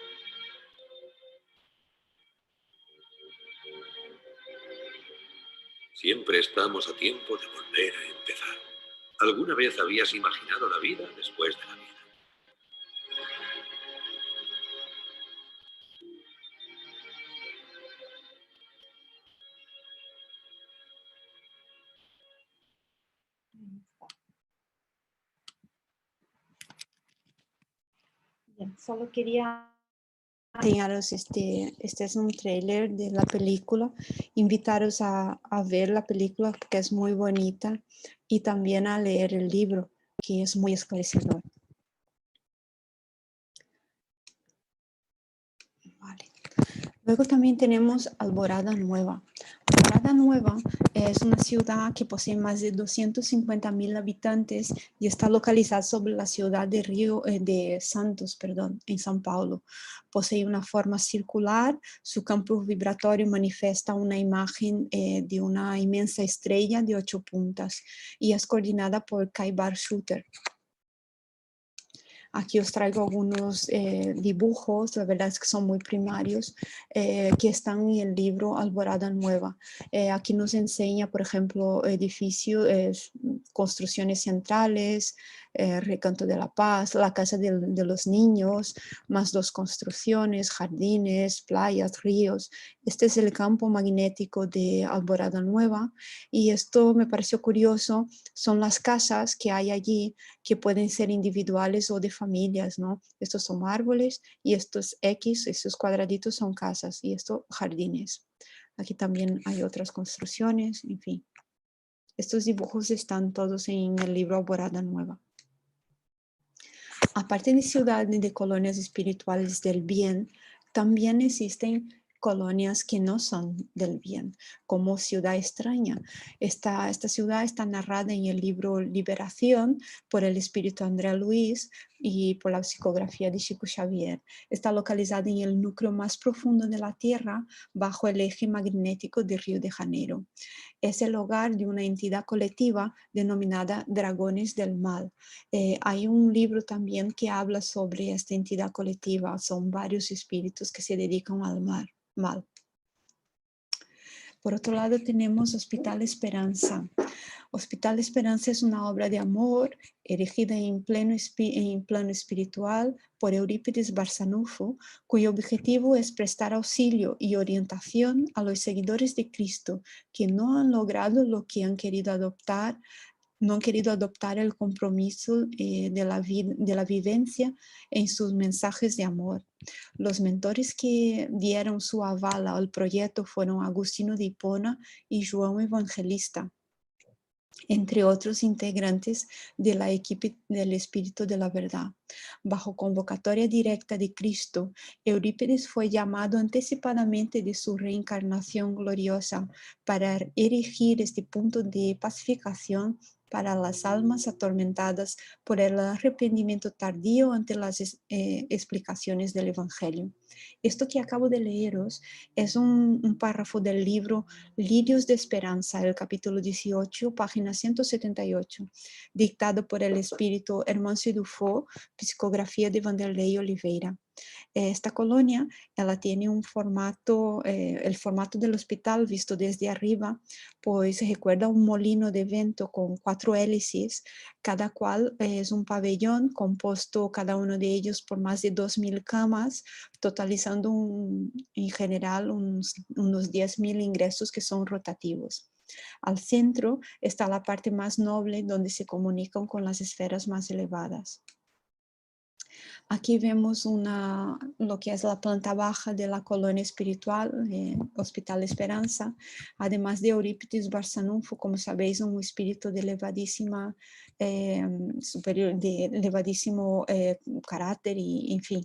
Siempre estamos a tiempo de volver a empezar. ¿Alguna vez habías imaginado la vida después de la vida? Bien, solo quería enseñaros este es un tráiler de la película, invitaros a ver la película porque es muy bonita y también a leer el libro que es muy esclarecedor. Vale. Luego también tenemos Alvorada Nueva. Alvorada Nueva es una ciudad que posee más de 250.000 habitantes y está localizada sobre la ciudad de Santos, en São Paulo. Posee una forma circular, su campo vibratorio manifiesta una imagen de una inmensa estrella de 8 puntas y es coordinada por Kaibar Schutter. Aquí os traigo algunos dibujos, la verdad es que son muy primarios, que están en el libro Alvorada Nueva. Aquí nos enseña, por ejemplo, edificios, construcciones centrales, Recanto de la Paz, la Casa de los Niños, más 2 construcciones, jardines, playas, ríos. Este es el campo magnético de Alborada Nueva y esto me pareció curioso, son las casas que hay allí que pueden ser individuales o de familias, ¿no? Estos son árboles y estos X, estos cuadraditos son casas y estos jardines. Aquí también hay otras construcciones, en fin. Estos dibujos están todos en el libro Alborada Nueva. Aparte de ciudades y de colonias espirituales del bien, también existen colonias que no son del bien, como Ciudad Extraña. Esta ciudad está narrada en el libro Liberación por el espíritu André Luis y por la psicografía de Chico Xavier. Está localizada en el núcleo más profundo de la Tierra, bajo el eje magnético de Río de Janeiro. Es el hogar de una entidad colectiva denominada Dragones del Mal. Hay un libro también que habla sobre esta entidad colectiva. Son varios espíritus que se dedican al mal. Por otro lado tenemos Hospital Esperanza. Hospital Esperanza es una obra de amor erigida en plano espiritual por Eurípides Barçanufo, cuyo objetivo es prestar auxilio y orientación a los seguidores de Cristo que no han logrado lo que han querido adoptar, no han querido adoptar el compromiso de la vivencia en sus mensajes de amor. Los mentores que dieron su aval al proyecto fueron Agustino de Hipona y João Evangelista, entre otros integrantes de la equipe del Espíritu de la Verdad. Bajo convocatoria directa de Cristo, Eurípides fue llamado anticipadamente de su reencarnación gloriosa para erigir este punto de pacificación para las almas atormentadas por el arrepentimiento tardío ante las explicaciones del Evangelio. Esto que acabo de leeros es un párrafo del libro Lirios de Esperanza, el capítulo 18, página 178, dictado por el espíritu Hermâncio Dufour, psicografía de Vanderlei Oliveira. Esta colonia, ela tiene un formato, el formato del hospital visto desde arriba, pues recuerda un molino de viento con 4 hélices, cada cual es un pabellón compuesto cada uno de ellos por más de 2000 camas, totalizando en general unos 10.000 ingresos que son rotativos. Al centro está la parte más noble donde se comunican con las esferas más elevadas. Aquí vemos lo que es la planta baja de la colonia espiritual, Hospital Esperanza, además de Eurípides Barçanufo, como sabéis, un espíritu de elevadísima, superior, de elevadísimo carácter y, en fin.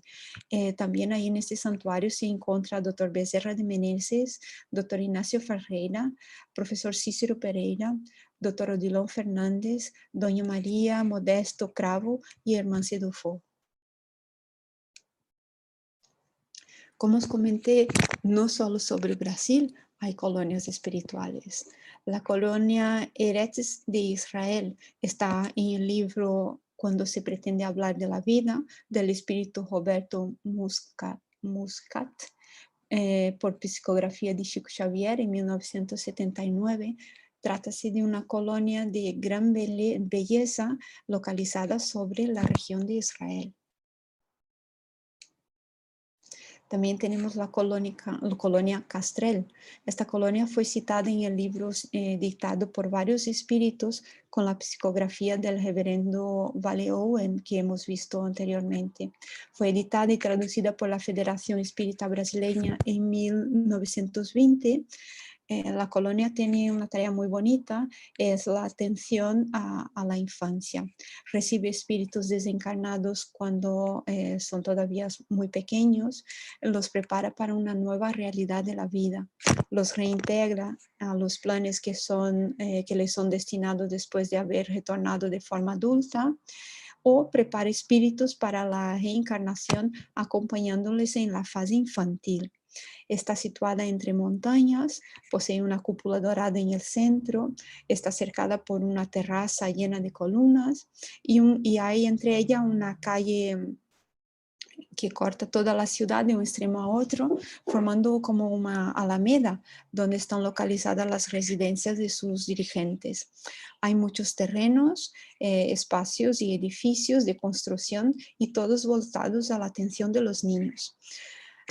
También ahí en este santuario se encuentra Dr. Bezerra de Menezes, Dr. Ignacio Ferreira, Profesor Cícero Pereira, Dr. Odilon Fernández, Doña María Modesto Cravo y Hermâncio Dufour. Como os comenté, no solo sobre Brasil hay colonias espirituales. La colonia Eretz de Israel está en el libro Cuando se pretende hablar de la vida, del espíritu Roberto Muscat, por psicografía de Chico Xavier en 1979. Trátase de una colonia de gran belleza localizada sobre la región de Israel. También tenemos la colonia Castrel. Esta colonia fue citada en el libro dictado por varios espíritus con la psicografía del reverendo Vale Owen que hemos visto anteriormente. Fue editada y traducida por la Federación Espírita Brasileña en 1920. La colonia tiene una tarea muy bonita, es la atención a la infancia. Recibe espíritus desencarnados cuando son todavía muy pequeños, los prepara para una nueva realidad de la vida, los reintegra a los planes que les son destinados después de haber retornado de forma adulta, o prepara espíritus para la reencarnación acompañándoles en la fase infantil. Está situada entre montañas, posee una cúpula dorada en el centro, está cercada por una terraza llena de columnas y hay entre ella una calle que corta toda la ciudad de un extremo a otro, formando como una alameda donde están localizadas las residencias de sus dirigentes. Hay muchos terrenos, espacios y edificios de construcción y todos voltados a la atención de los niños.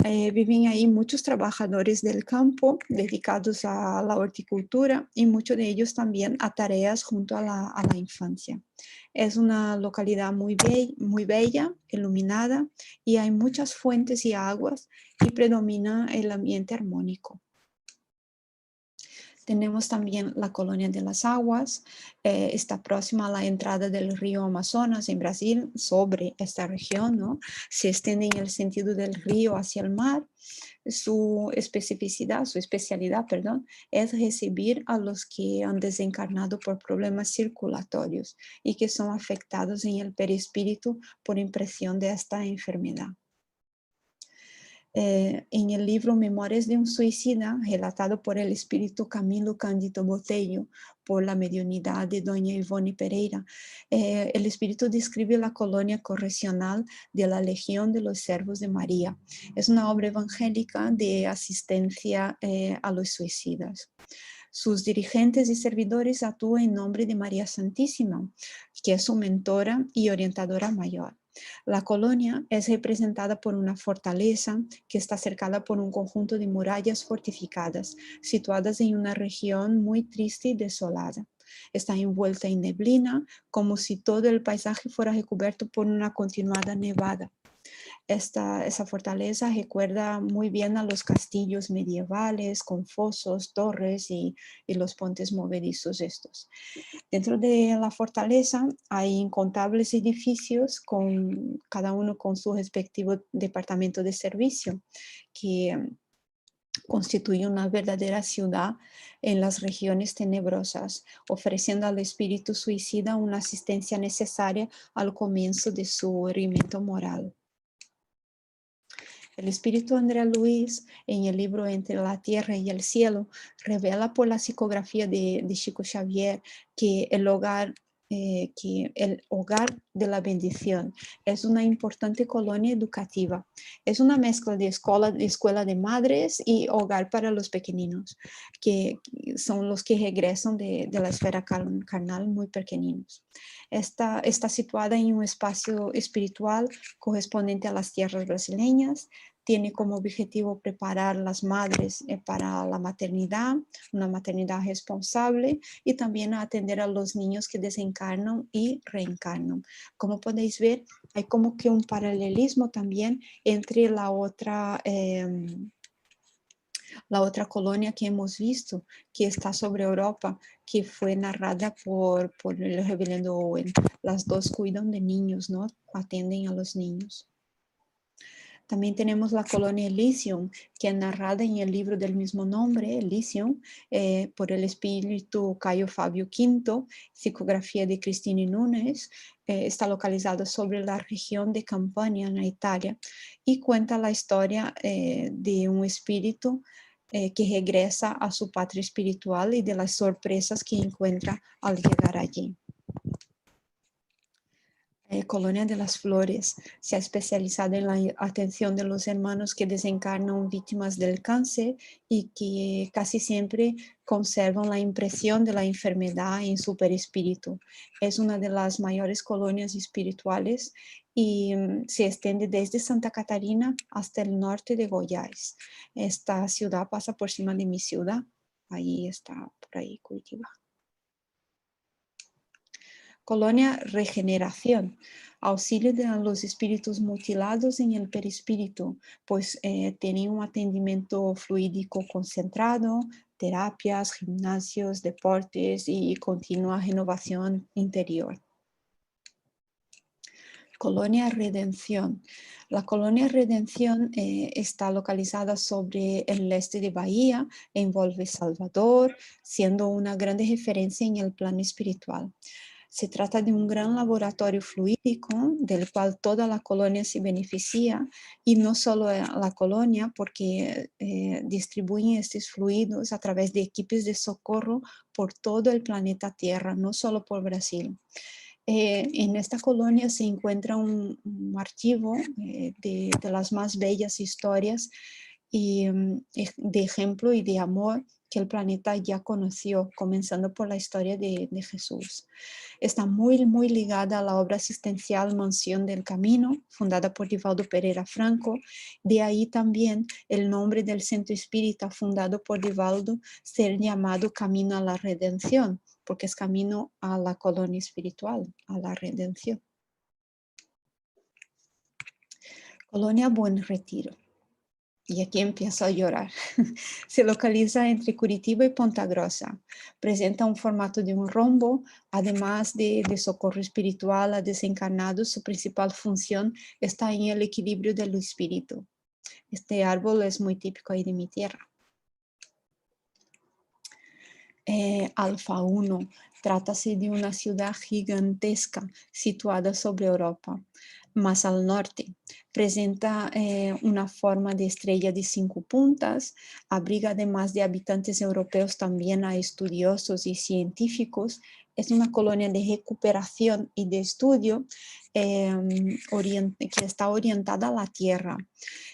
Viven ahí muchos trabajadores del campo dedicados a la horticultura y muchos de ellos también a tareas junto a la infancia. Es una localidad muy bella, iluminada, y hay muchas fuentes y aguas y predomina el ambiente armónico. Tenemos también la Colonia de las Aguas, está próxima a la entrada del río Amazonas en Brasil, sobre esta región, ¿no? Se extiende en el sentido del río hacia el mar. Su especialidad, es recibir a los que han desencarnado por problemas circulatorios y que son afectados en el perispíritu por impresión de esta enfermedad. En el libro Memorias de un suicida, relatado por el espíritu Camilo Cândido Botelho, por la mediunidad de doña Ivone Pereira, el espíritu describe la colonia correccional de la Legión de los Servos de María. Es una obra evangélica de asistencia a los suicidas. Sus dirigentes y servidores actúan en nombre de María Santísima, que es su mentora y orientadora mayor. La colonia es representada por una fortaleza que está cercada por un conjunto de murallas fortificadas, situadas en una región muy triste y desolada. Está envuelta en neblina, como si todo el paisaje fuera recubierto por una continuada nevada. Esa fortaleza recuerda muy bien a los castillos medievales con fosos, torres y los puentes movedizos estos. Dentro de la fortaleza hay incontables edificios, cada uno con su respectivo departamento de servicio, que constituye una verdadera ciudad en las regiones tenebrosas, ofreciendo al espíritu suicida una asistencia necesaria al comienzo de su erguimiento moral. El espíritu André Luis, en el libro Entre la Tierra y el Cielo, revela por la psicografía de Chico Xavier que el hogar de la bendición es una importante colonia educativa. Es una mezcla de escuela de madres y hogar para los pequeñinos, que son los que regresan de la esfera carnal muy pequeñinos. Está situada en un espacio espiritual correspondiente a las tierras brasileñas. Tiene como objetivo preparar las madres para la maternidad, una maternidad responsable, y también atender a los niños que desencarnan y reencarnan. Como podéis ver, hay como que un paralelismo también entre la otra colonia que hemos visto, que está sobre Europa, que fue narrada por el reverendo Owen. Las dos cuidan de niños, ¿no? Atienden a los niños. También tenemos la colonia Elysium, que es narrada en el libro del mismo nombre, Elysium, por el espíritu Caio Fábio V, psicografía de Cristine Nunes. Está localizado sobre la región de Campania, en Italia, y cuenta la historia de un espíritu que regresa a su patria espiritual y de las sorpresas que encuentra al llegar allí. Colonia de las Flores se ha especializado en la atención de los hermanos que desencarnan víctimas del cáncer y que casi siempre conservan la impresión de la enfermedad en su perispíritu. Es una de las mayores colonias espirituales y se extiende desde Santa Catarina hasta el norte de Goiás. Esta ciudad pasa por encima de mi ciudad, ahí está, por ahí Curitiba. Colonia Regeneración, auxilio de los espíritus mutilados en el perispíritu, pues tienen un atendimiento fluídico concentrado, terapias, gimnasios, deportes y continua renovación interior. Colonia Redención. La Colonia Redención está localizada sobre el este de Bahía, envuelve Salvador, siendo una grande referencia en el plano espiritual. Se trata de un gran laboratorio fluídico del cual toda la colonia se beneficia, y no solo la colonia, porque distribuyen estos fluidos a través de equipos de socorro por todo el planeta Tierra, no solo por Brasil. En esta colonia se encuentra un archivo de las más bellas historias y de ejemplo y de amor que el planeta ya conoció, comenzando por la historia de Jesús. Está muy, muy ligada a la obra asistencial Mansión del Camino, fundada por Divaldo Pereira Franco. De ahí también el nombre del centro espírita fundado por Divaldo ser llamado Camino a la Redención, porque es camino a la colonia espiritual, a la redención. Colonia Buen Retiro. Y aquí empiezo a llorar. Se localiza entre Curitiba y Ponta Grossa. Presenta un formato de un rombo. Además de socorro espiritual a desencarnados, su principal función está en el equilibrio del espíritu. Este árbol es muy típico ahí de mi tierra. Alfa 1. Trátase de una ciudad gigantesca situada sobre Europa, más al norte. Presenta una forma de estrella de 5 puntas, abriga además de habitantes europeos también a estudiosos y científicos. Es una colonia de recuperación y de estudio que está orientada a la Tierra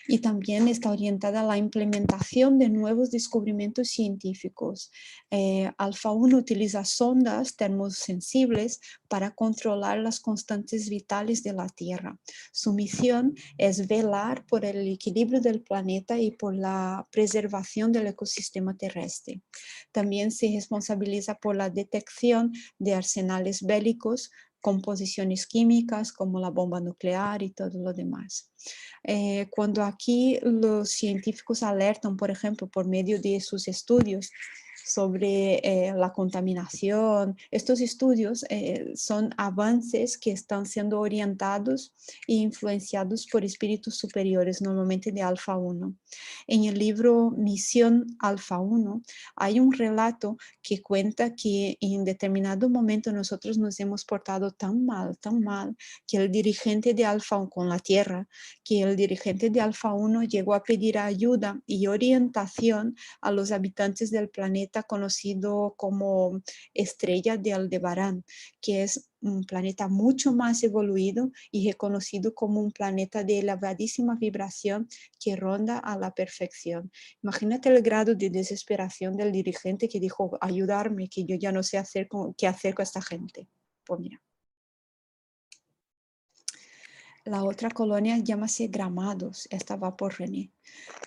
y también está orientada a la implementación de nuevos descubrimientos científicos. Alfa 1 utiliza sondas termosensibles para controlar las constantes vitales de la Tierra. Su misión es velar por el equilibrio del planeta y por la preservación del ecosistema terrestre. También se responsabiliza por la detección de arsenales bélicos, composiciones químicas como la bomba nuclear y todo lo demás. Cuando aquí los científicos alertan, por ejemplo, por medio de sus estudios sobre la contaminación, estos estudios son avances que están siendo orientados e influenciados por espíritus superiores, normalmente de Alfa 1. En el libro Misión Alfa 1 hay un relato que cuenta que en determinado momento nosotros nos hemos portado tan mal, que el dirigente de Alfa 1 con la Tierra, que el dirigente de Alfa 1 llegó a pedir ayuda y orientación a los habitantes del planeta conocido como Estrella de Aldebarán, que es un planeta mucho más evoluido y reconocido como un planeta de elevadísima vibración que ronda a la perfección. Imagínate el grado de desesperación del dirigente que dijo, ayudarme, que yo ya no sé qué hacer con esta gente. Pues mira. La otra colonia llámase Gramados, esta va por René.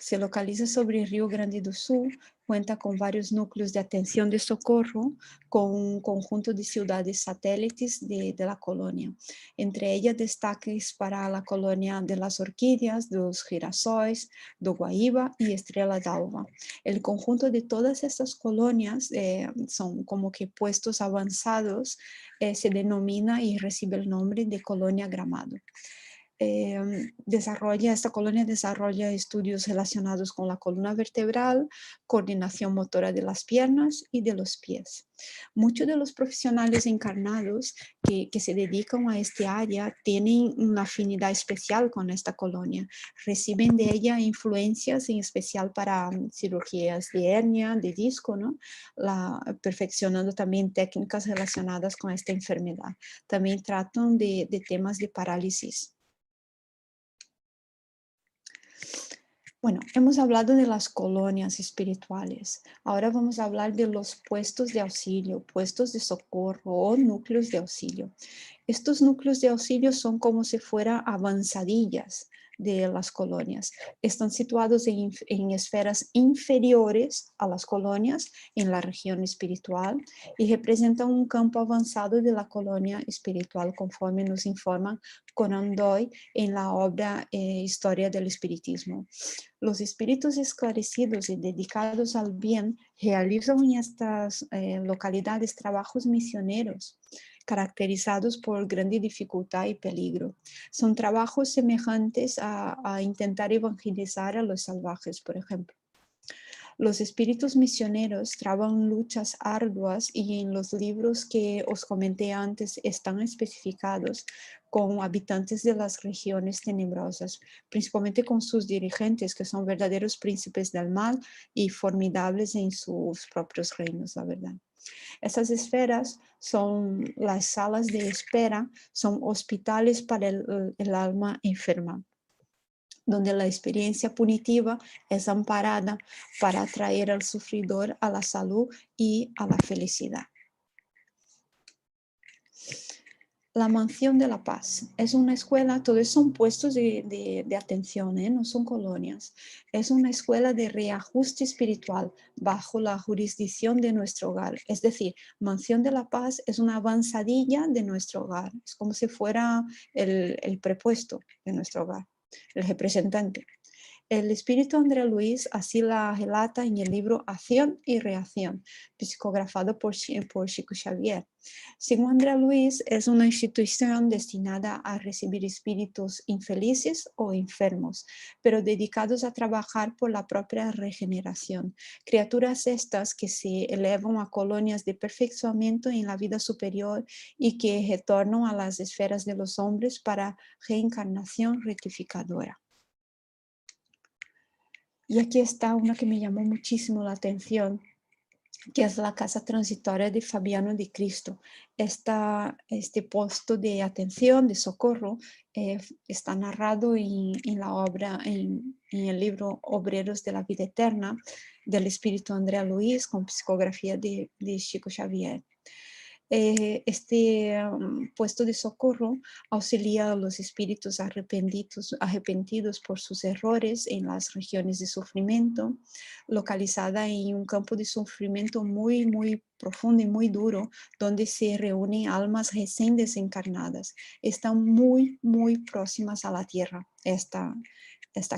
Se localiza sobre el Río Grande do Sul, cuenta con varios núcleos de atención de socorro, con un conjunto de ciudades satélites de la colonia. Entre ellas destaques para la colonia de las orquídeas, dos girasoles, do Guaíba y Estrela d'Alva. El conjunto de todas estas colonias son como que puestos avanzados, se denomina y recibe el nombre de Colonia Gramado. Esta colonia desarrolla estudios relacionados con la columna vertebral, coordinación motora de las piernas y de los pies. Muchos de los profesionales encarnados que se dedican a este área tienen una afinidad especial con esta colonia. Reciben de ella influencias en especial para cirugías de hernia, de disco, ¿no? Perfeccionando también técnicas relacionadas con esta enfermedad. También tratan de temas de parálisis. Bueno, hemos hablado de las colonias espirituales. Ahora vamos a hablar de los puestos de auxilio, puestos de socorro o núcleos de auxilio. Estos núcleos de auxilio son como si fueran avanzadillas de las colonias. Están situados en esferas inferiores a las colonias en la región espiritual y representan un campo avanzado de la colonia espiritual, conforme nos informa Conan Doyle en la obra Historia del Espiritismo. Los espíritus esclarecidos y dedicados al bien realizan en estas localidades trabajos misioneros, caracterizados por grande dificultad y peligro. Son trabajos semejantes a intentar evangelizar a los salvajes, por ejemplo. Los espíritus misioneros traban luchas arduas y en los libros que os comenté antes están especificados con habitantes de las regiones tenebrosas, principalmente con sus dirigentes, que son verdaderos príncipes del mal y formidables en sus propios reinos, la verdad. Esas esferas son las salas de espera, son hospitales para el alma enferma, donde la experiencia punitiva es amparada para atraer al sufridor a la salud y a la felicidad. La mansión de la paz es una escuela, todos son puestos de atención, no son colonias. Es una escuela de reajuste espiritual bajo la jurisdicción de nuestro hogar. Es decir, mansión de la paz es una avanzadilla de nuestro hogar. Es como si fuera el prepuesto de nuestro hogar, el representante. El espíritu André Luis así la relata en el libro Acción y Reacción, psicografado por Chico Xavier. Según André Luis, es una institución destinada a recibir espíritus infelices o enfermos, pero dedicados a trabajar por la propia regeneración. Criaturas estas que se elevan a colonias de perfeccionamiento en la vida superior y que retornan a las esferas de los hombres para reencarnación rectificadora. Y aquí está una que me llamó muchísimo la atención, que es la casa transitoria de Fabiano de Cristo. Este puesto de atención, de socorro, está narrado en la obra, en el libro Obreros de la Vida Eterna, del espíritu André Luis, con psicografía de Chico Xavier. Este puesto de socorro auxilia a los espíritus arrepentidos por sus errores en las regiones de sufrimiento, localizada en un campo de sufrimiento muy, muy profundo y muy duro, donde se reúnen almas recién desencarnadas. Están muy, muy próximas a la tierra, esta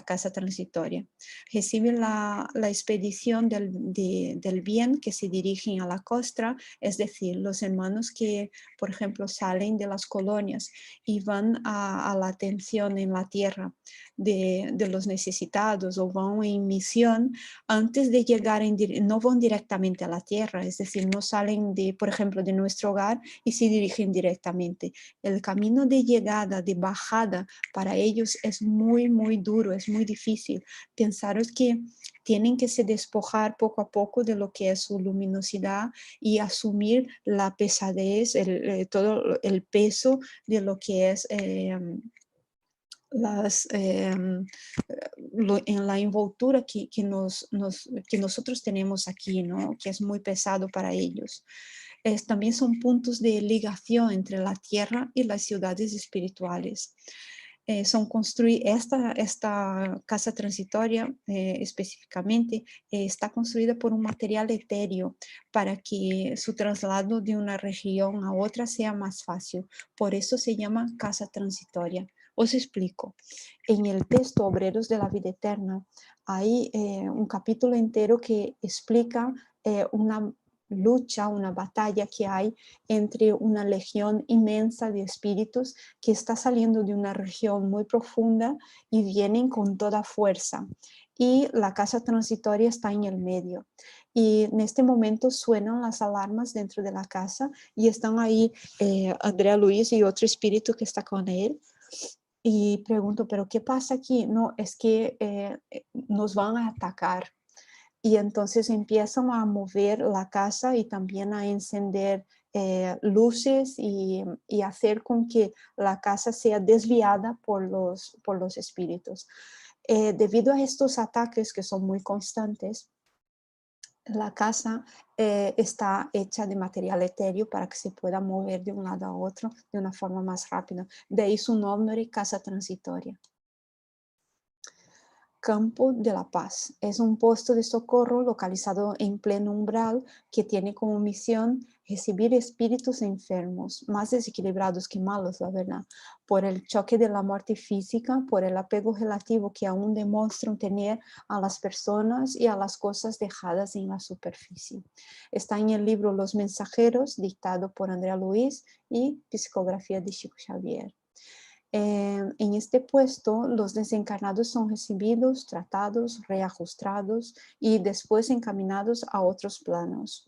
casa transitoria. Recibe la expedición del bien que se dirigen a la costa, es decir, los hermanos que, por ejemplo, salen de las colonias y van a la atención en la tierra de los necesitados o van en misión antes de llegar, no van directamente a la tierra, es decir, no salen, por ejemplo, de nuestro hogar y se dirigen directamente. El camino de llegada, de bajada, para ellos es muy, muy duro, es muy difícil. Pensaros que tienen que se despojar poco a poco de lo que es su luminosidad y asumir la pesadez, todo el peso de lo que es en la envoltura que nosotros tenemos aquí, ¿no? Que es muy pesado para ellos. También son puntos de ligación entre la tierra y las ciudades espirituales. Esta casa transitoria específicamente está construida por un material etéreo para que su traslado de una región a otra sea más fácil. Por eso se llama casa transitoria. Os explico. En el texto Obreros de la Vida Eterna hay un capítulo entero que explica una lucha, una batalla que hay entre una legión inmensa de espíritus que está saliendo de una región muy profunda y vienen con toda fuerza. Y la casa transitoria está en el medio. Y en este momento suenan las alarmas dentro de la casa y están ahí André Luis y otro espíritu que está con él. Y pregunto, ¿pero qué pasa aquí? No, es que nos van a atacar. Y entonces empiezan a mover la casa y también a encender luces y hacer con que la casa sea desviada por los espíritus. Debido a estos ataques que son muy constantes, la casa está hecha de material etéreo para que se pueda mover de un lado a otro de una forma más rápida. De ahí su nombre, casa transitoria. Campo de la Paz. Es un puesto de socorro localizado en pleno umbral que tiene como misión recibir espíritus enfermos, más desequilibrados que malos, la verdad, por el choque de la muerte física, por el apego relativo que aún demuestran tener a las personas y a las cosas dejadas en la superficie. Está en el libro Los Mensajeros, dictado por André Luis y psicografía de Chico Xavier. En este puesto, los desencarnados son recibidos, tratados, reajustados y después encaminados a otros planos.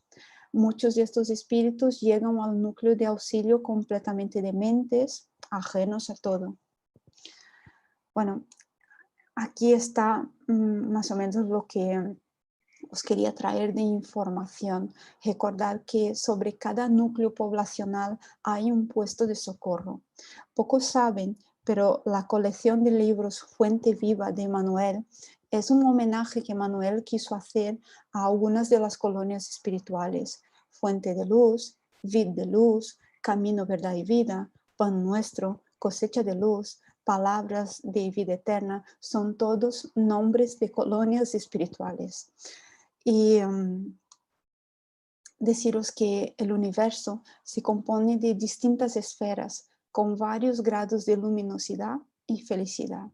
Muchos de estos espíritus llegan al núcleo de auxilio completamente dementes, ajenos a todo. Bueno, aquí está más o menos lo que os quería traer de información. Recordar que sobre cada núcleo poblacional hay un puesto de socorro. Pocos saben, pero la colección de libros Fuente Viva de Manuel es un homenaje que Manuel quiso hacer a algunas de las colonias espirituales. Fuente de Luz, Vid de Luz, Camino, Verdad y Vida, Pan Nuestro, Cosecha de Luz, Palabras de Vida Eterna, son todos nombres de colonias espirituales. Y deciros que el universo se compone de distintas esferas con varios grados de luminosidad y felicidad.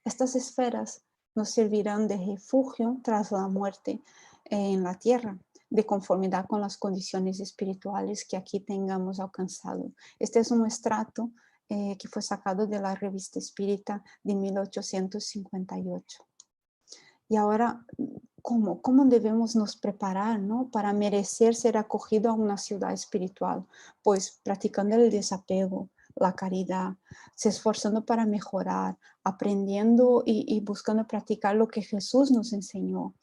Estas esferas nos servirán de refugio tras la muerte en la tierra, de conformidad con las condiciones espirituales que aquí tengamos alcanzado. Este es un extracto que fue sacado de la Revista Espírita de 1858. Y ahora, ¿cómo debemos nos preparar, ¿no?, para merecer ser acogido a una ciudad espiritual? Pues practicando el desapego, la caridad, se esforzando para mejorar, aprendiendo y buscando practicar lo que Jesús nos enseñó,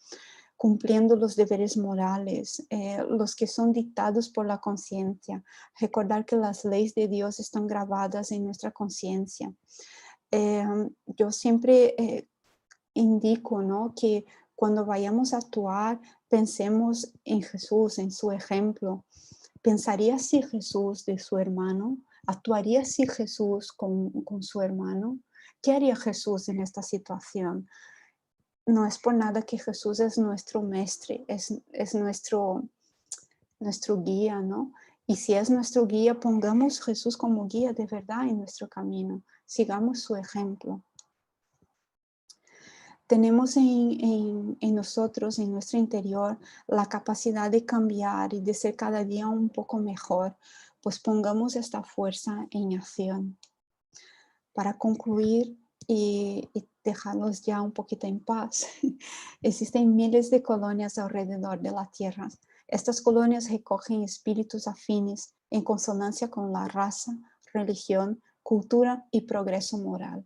cumpliendo los deberes morales, los que son dictados por la conciencia, recordar que las leyes de Dios están grabadas en nuestra conciencia. Yo siempre indico, ¿no?, que cuando vayamos a actuar, pensemos en Jesús, en su ejemplo. ¿Pensaría así Jesús de su hermano? ¿Actuaría así Jesús con su hermano? ¿Qué haría Jesús en esta situación? No es por nada que Jesús es nuestro maestro, es nuestro guía, ¿no? Y si es nuestro guía, pongamos Jesús como guía de verdad en nuestro camino. Sigamos su ejemplo. Tenemos en nosotros, en nuestro interior, la capacidad de cambiar y de ser cada día un poco mejor, pues pongamos esta fuerza en acción. Para concluir y dejarlos ya un poquito en paz, existen miles de colonias alrededor de la Tierra. Estas colonias recogen espíritus afines en consonancia con la raza, religión, cultura y progreso moral.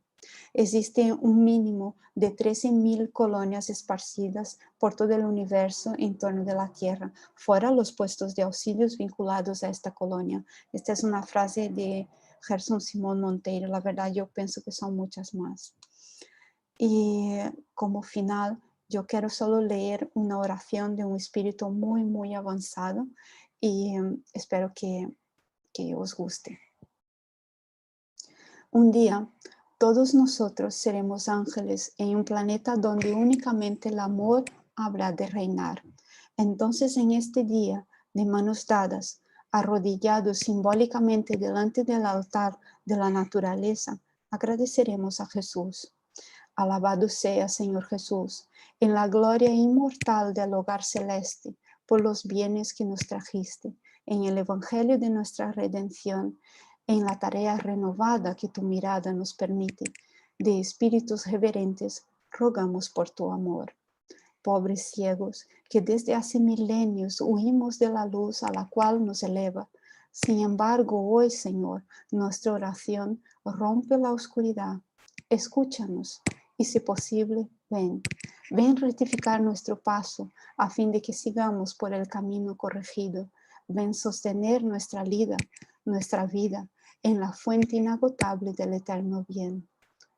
Existe un mínimo de 13.000 colonias esparcidas por todo el universo en torno de la Tierra, fuera los puestos de auxilios vinculados a esta colonia. Esta es una frase de Gerson Simón Monteiro. La verdad, yo pienso que son muchas más. Y como final, yo quiero solo leer una oración de un espíritu muy, muy avanzado y espero que os guste. Un día, todos nosotros seremos ángeles en un planeta donde únicamente el amor habrá de reinar. Entonces, en este día, de manos dadas, arrodillados simbólicamente delante del altar de la naturaleza, agradeceremos a Jesús. Alabado sea, Señor Jesús, en la gloria inmortal del hogar celeste, por los bienes que nos trajiste, en el evangelio de nuestra redención, en la tarea renovada que tu mirada nos permite. De espíritus reverentes, rogamos por tu amor. Pobres ciegos, que desde hace milenios huimos de la luz a la cual nos eleva. Sin embargo, hoy, Señor, nuestra oración rompe la oscuridad. Escúchanos y, si posible, ven. Ven rectificar nuestro paso a fin de que sigamos por el camino corregido. Ven sostener nuestra vida en la fuente inagotable del eterno bien.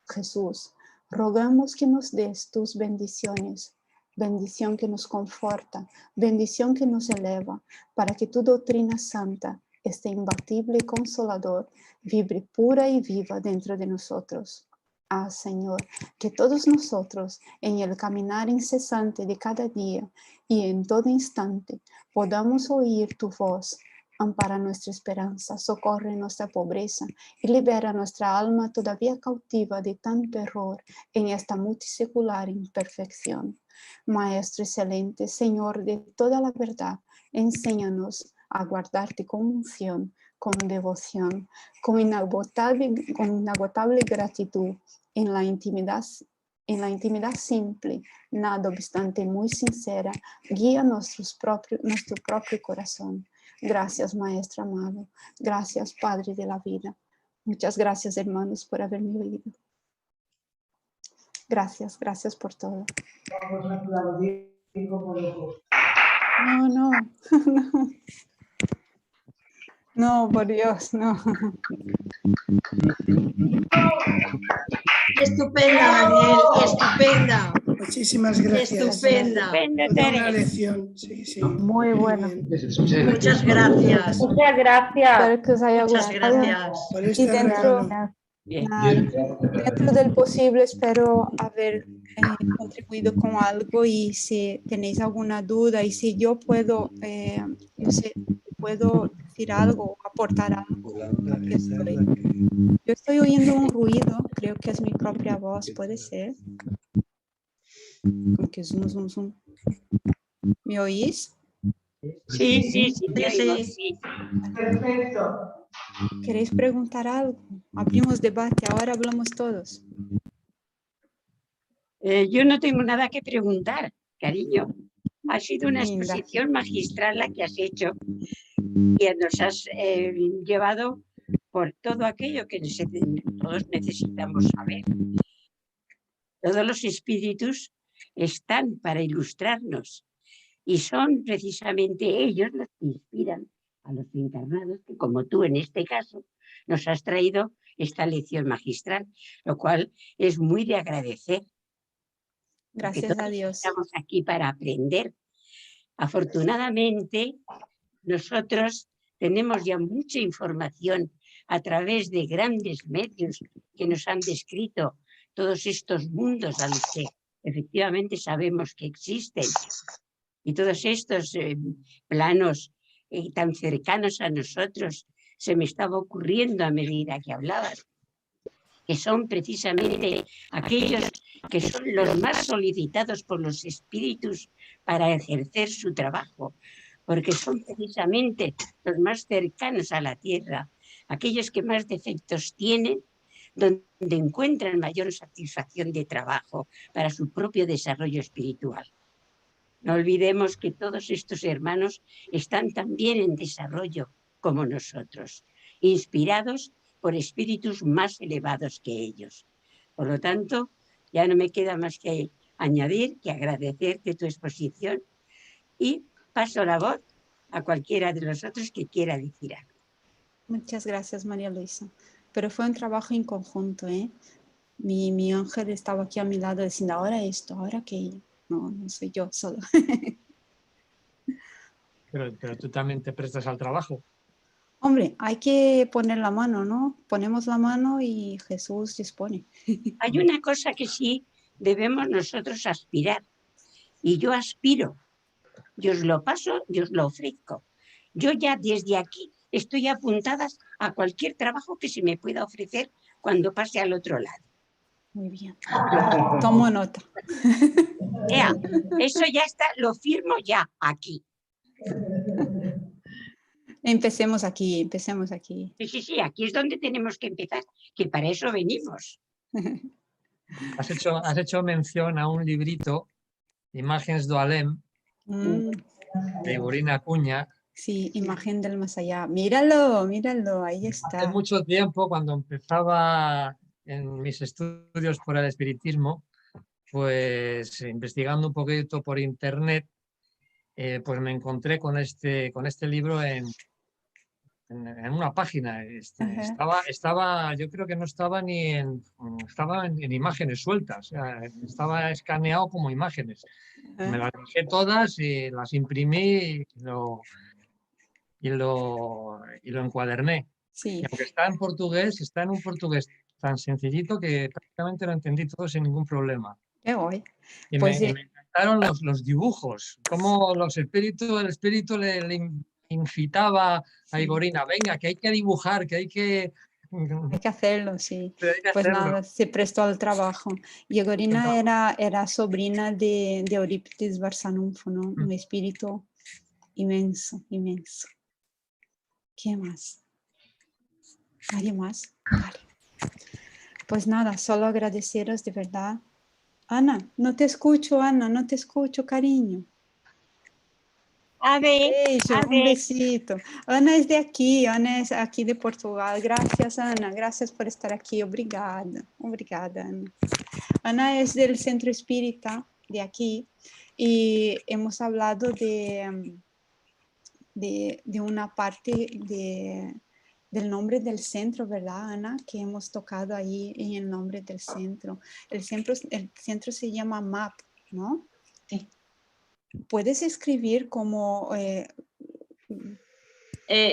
Jesús, rogamos que nos des tus bendiciones, bendición que nos conforta, bendición que nos eleva, para que tu doctrina santa, este imbatible y consolador, vibre pura y viva dentro de nosotros. Ah, Señor, que todos nosotros, en el caminar incesante de cada día y en todo instante, podamos oír tu voz. Ampara nuestra esperanza, socorre nuestra pobreza y libera nuestra alma todavía cautiva de tanto error en esta multisecular imperfección. Maestro excelente, Señor de toda la verdad, enséñanos a guardarte con unción, con devoción, con inagotable gratitud en la intimidad simple, nada obstante muy sincera, guía nuestro propio corazón. Gracias, Maestro amado. Gracias, Padre de la vida. Muchas gracias, hermanos, por haberme oído. Gracias, gracias por todo. No, no, no. No, por Dios, no. Estupenda, Daniel, estupenda. Muchísimas gracias. Estupenda. Toda una lección, sí, sí. Muy bueno. Muchas gracias. Muchas gracias. Espero que os haya Muchas gustado. gracias. Por Y este dentro, regalo. dentro del posible espero haber contribuido con algo, y si tenéis alguna duda y si yo puedo, no sé, puedo decir algo o aportar algo, aquí estoy. Yo estoy oyendo un ruido, creo que es mi propia voz, puede ser. Como que zoom, zoom, zoom. ¿Me oís? Sí, sí, sí, te oigo, sí. Perfecto. ¿Queréis preguntar algo? Abrimos debate, ahora hablamos todos. Yo no tengo nada que preguntar, cariño. Ha sido una Linda. exposición magistral la que has hecho y nos has llevado por todo aquello que todos necesitamos saber. Todos los espíritus están para ilustrarnos y son precisamente ellos los que inspiran a los encarnados, que como tú en este caso nos has traído esta lección magistral, lo cual es muy de agradecer. Gracias a Dios. Estamos aquí para aprender. Afortunadamente, nosotros tenemos ya mucha información a través de grandes medios que nos han descrito todos estos mundos a los que efectivamente sabemos que existen. Y todos estos planos tan cercanos a nosotros, se me estaba ocurriendo a medida que hablabas, que son precisamente aquellos que son los más solicitados por los espíritus para ejercer su trabajo, porque son precisamente los más cercanos a la Tierra, aquellos que más defectos tienen, donde encuentran mayor satisfacción de trabajo para su propio desarrollo espiritual. No olvidemos que todos estos hermanos están también en desarrollo como nosotros, inspirados por espíritus más elevados que ellos. Por lo tanto, ya no me queda más que añadir que agradecerte tu exposición y paso la voz a cualquiera de los otros que quiera decir algo. Muchas gracias, María Luisa. Pero fue un trabajo en conjunto, ¿eh? Mi ángel estaba aquí a mi lado diciendo, ahora esto, ahora aquello. No, no soy yo solo. Pero tú también te prestas al trabajo. Hombre, hay que poner la mano, ¿no? Ponemos la mano y Jesús dispone. Hay una cosa que sí debemos nosotros aspirar. Y yo aspiro. Yo os lo paso, yo os lo ofrezco. Yo ya desde aquí estoy apuntada a cualquier trabajo que se me pueda ofrecer cuando pase al otro lado. Muy bien. Tomo nota. Eso ya está, lo firmo ya aquí. Empecemos aquí, empecemos aquí. Sí, aquí es donde tenemos que empezar, que para eso venimos. Has hecho mención a un librito, Imágenes do Alem, de Iborina Acuña. Sí, Imagen del Más Allá. Míralo, míralo, ahí está. Hace mucho tiempo, cuando empezaba en mis estudios por el espiritismo, pues investigando un poquito por internet, pues me encontré con este libro en una página. Estaba, yo creo que no estaba ni estaba en imágenes sueltas, o sea, estaba escaneado como imágenes. Me las dejé todas y las imprimí y lo encuaderné. Sí. Y aunque está en un portugués tan sencillito que prácticamente lo entendí todo sin ningún problema. Qué guay. Y Pues me encantaron los dibujos, cómo el espíritu le incitaba a Igorina, venga, que hay que dibujar, que hay que... Hay que hacerlo, sí. Que pues hacerlo. nada, se prestó al trabajo. Y Igorina era sobrina de Eurípides Barçanufo, ¿no? Un espíritu inmenso, inmenso. ¿Qué más? ¿Nadie más? Vale. Pues nada, solo agradeceros de verdad. Ana, no te escucho, cariño. A ver, Beijo, un besito. Ana es de aquí, Ana es aquí de Portugal. Gracias, Ana. Gracias por estar aquí. Obrigada. Obrigada, Ana. Ana es del Centro Espírita de aquí y hemos hablado de una parte del nombre del centro, ¿verdad, Ana? Que hemos tocado ahí en el nombre del centro. El centro se llama MAP, ¿no? Sí. ¿Puedes escrever como...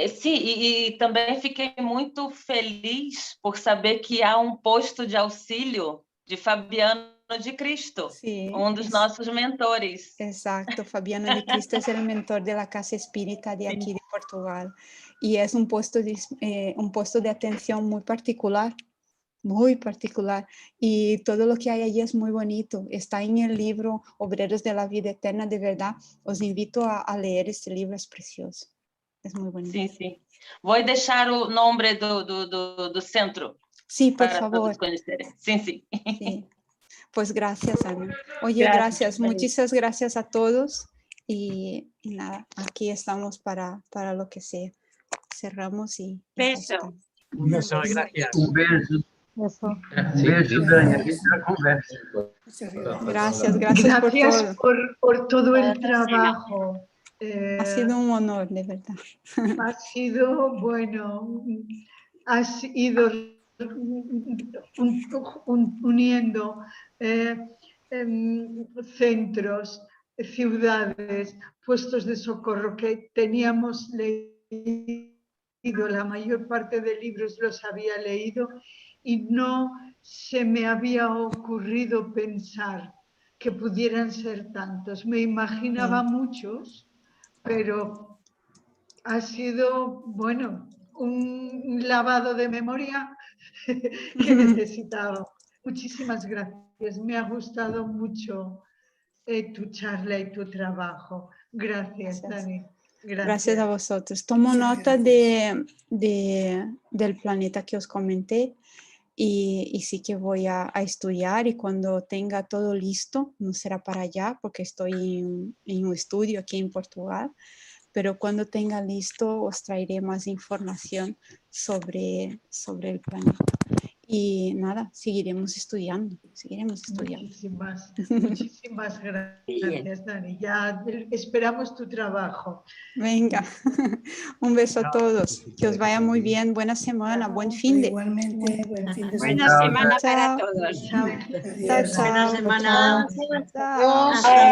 Sim, e também fiquei muito feliz por saber que há posto de auxílio de Fabiano de Cristo, Sí, dos nossos mentores. Exacto, Fabiano de Cristo es el mentor de la Casa Espírita de aquí de Portugal y es un puesto de atención muy particular y todo lo que hay allí es muy bonito. Está en el libro Obreros de la Vida Eterna, de verdad. Os invito a leer este libro, es precioso. Es muy bonito. Sim, sim. Vou deixar o nome do centro. Sí, por para favor. todos conocerem. Sim, sim. Sí. Pues gracias, Ana. Oye, Gracias. Muchas gracias a todos y nada, aquí estamos para lo que sea. Cerramos y... Beso. Un beso, gracias. Um beijo. Beso. Um beijo, Dani. A gente já conversa. Gracias por Gracias todo. por todo el trabajo. Ha sido un honor, de verdad. Ha sido, bueno, has ido uniendo centros, ciudades, puestos de socorro que teníamos leído, la mayor parte de libros los había leído y no se me había ocurrido pensar que pudieran ser tantos. Me imaginaba muchos, pero ha sido, bueno, un lavado de memoria que necesitaba. Muchísimas gracias. Me ha gustado mucho tu charla y tu trabajo. Gracias, Dani. Gracias a vosotros. Tomo nota del planeta que os comenté y sí que voy a estudiar y cuando tenga todo listo, no será para allá porque estoy en un estudio aquí en Portugal, pero cuando tenga listo os traeré más información sobre el planeta. Y nada, seguiremos estudiando. Muchísimas gracias, Dani. Ya esperamos tu trabajo. Venga, un beso a todos. Que os vaya muy bien. Buena semana, buen fin de. Igualmente, buen fin de Buena semana para todos. Chao. Buena semana. Chao.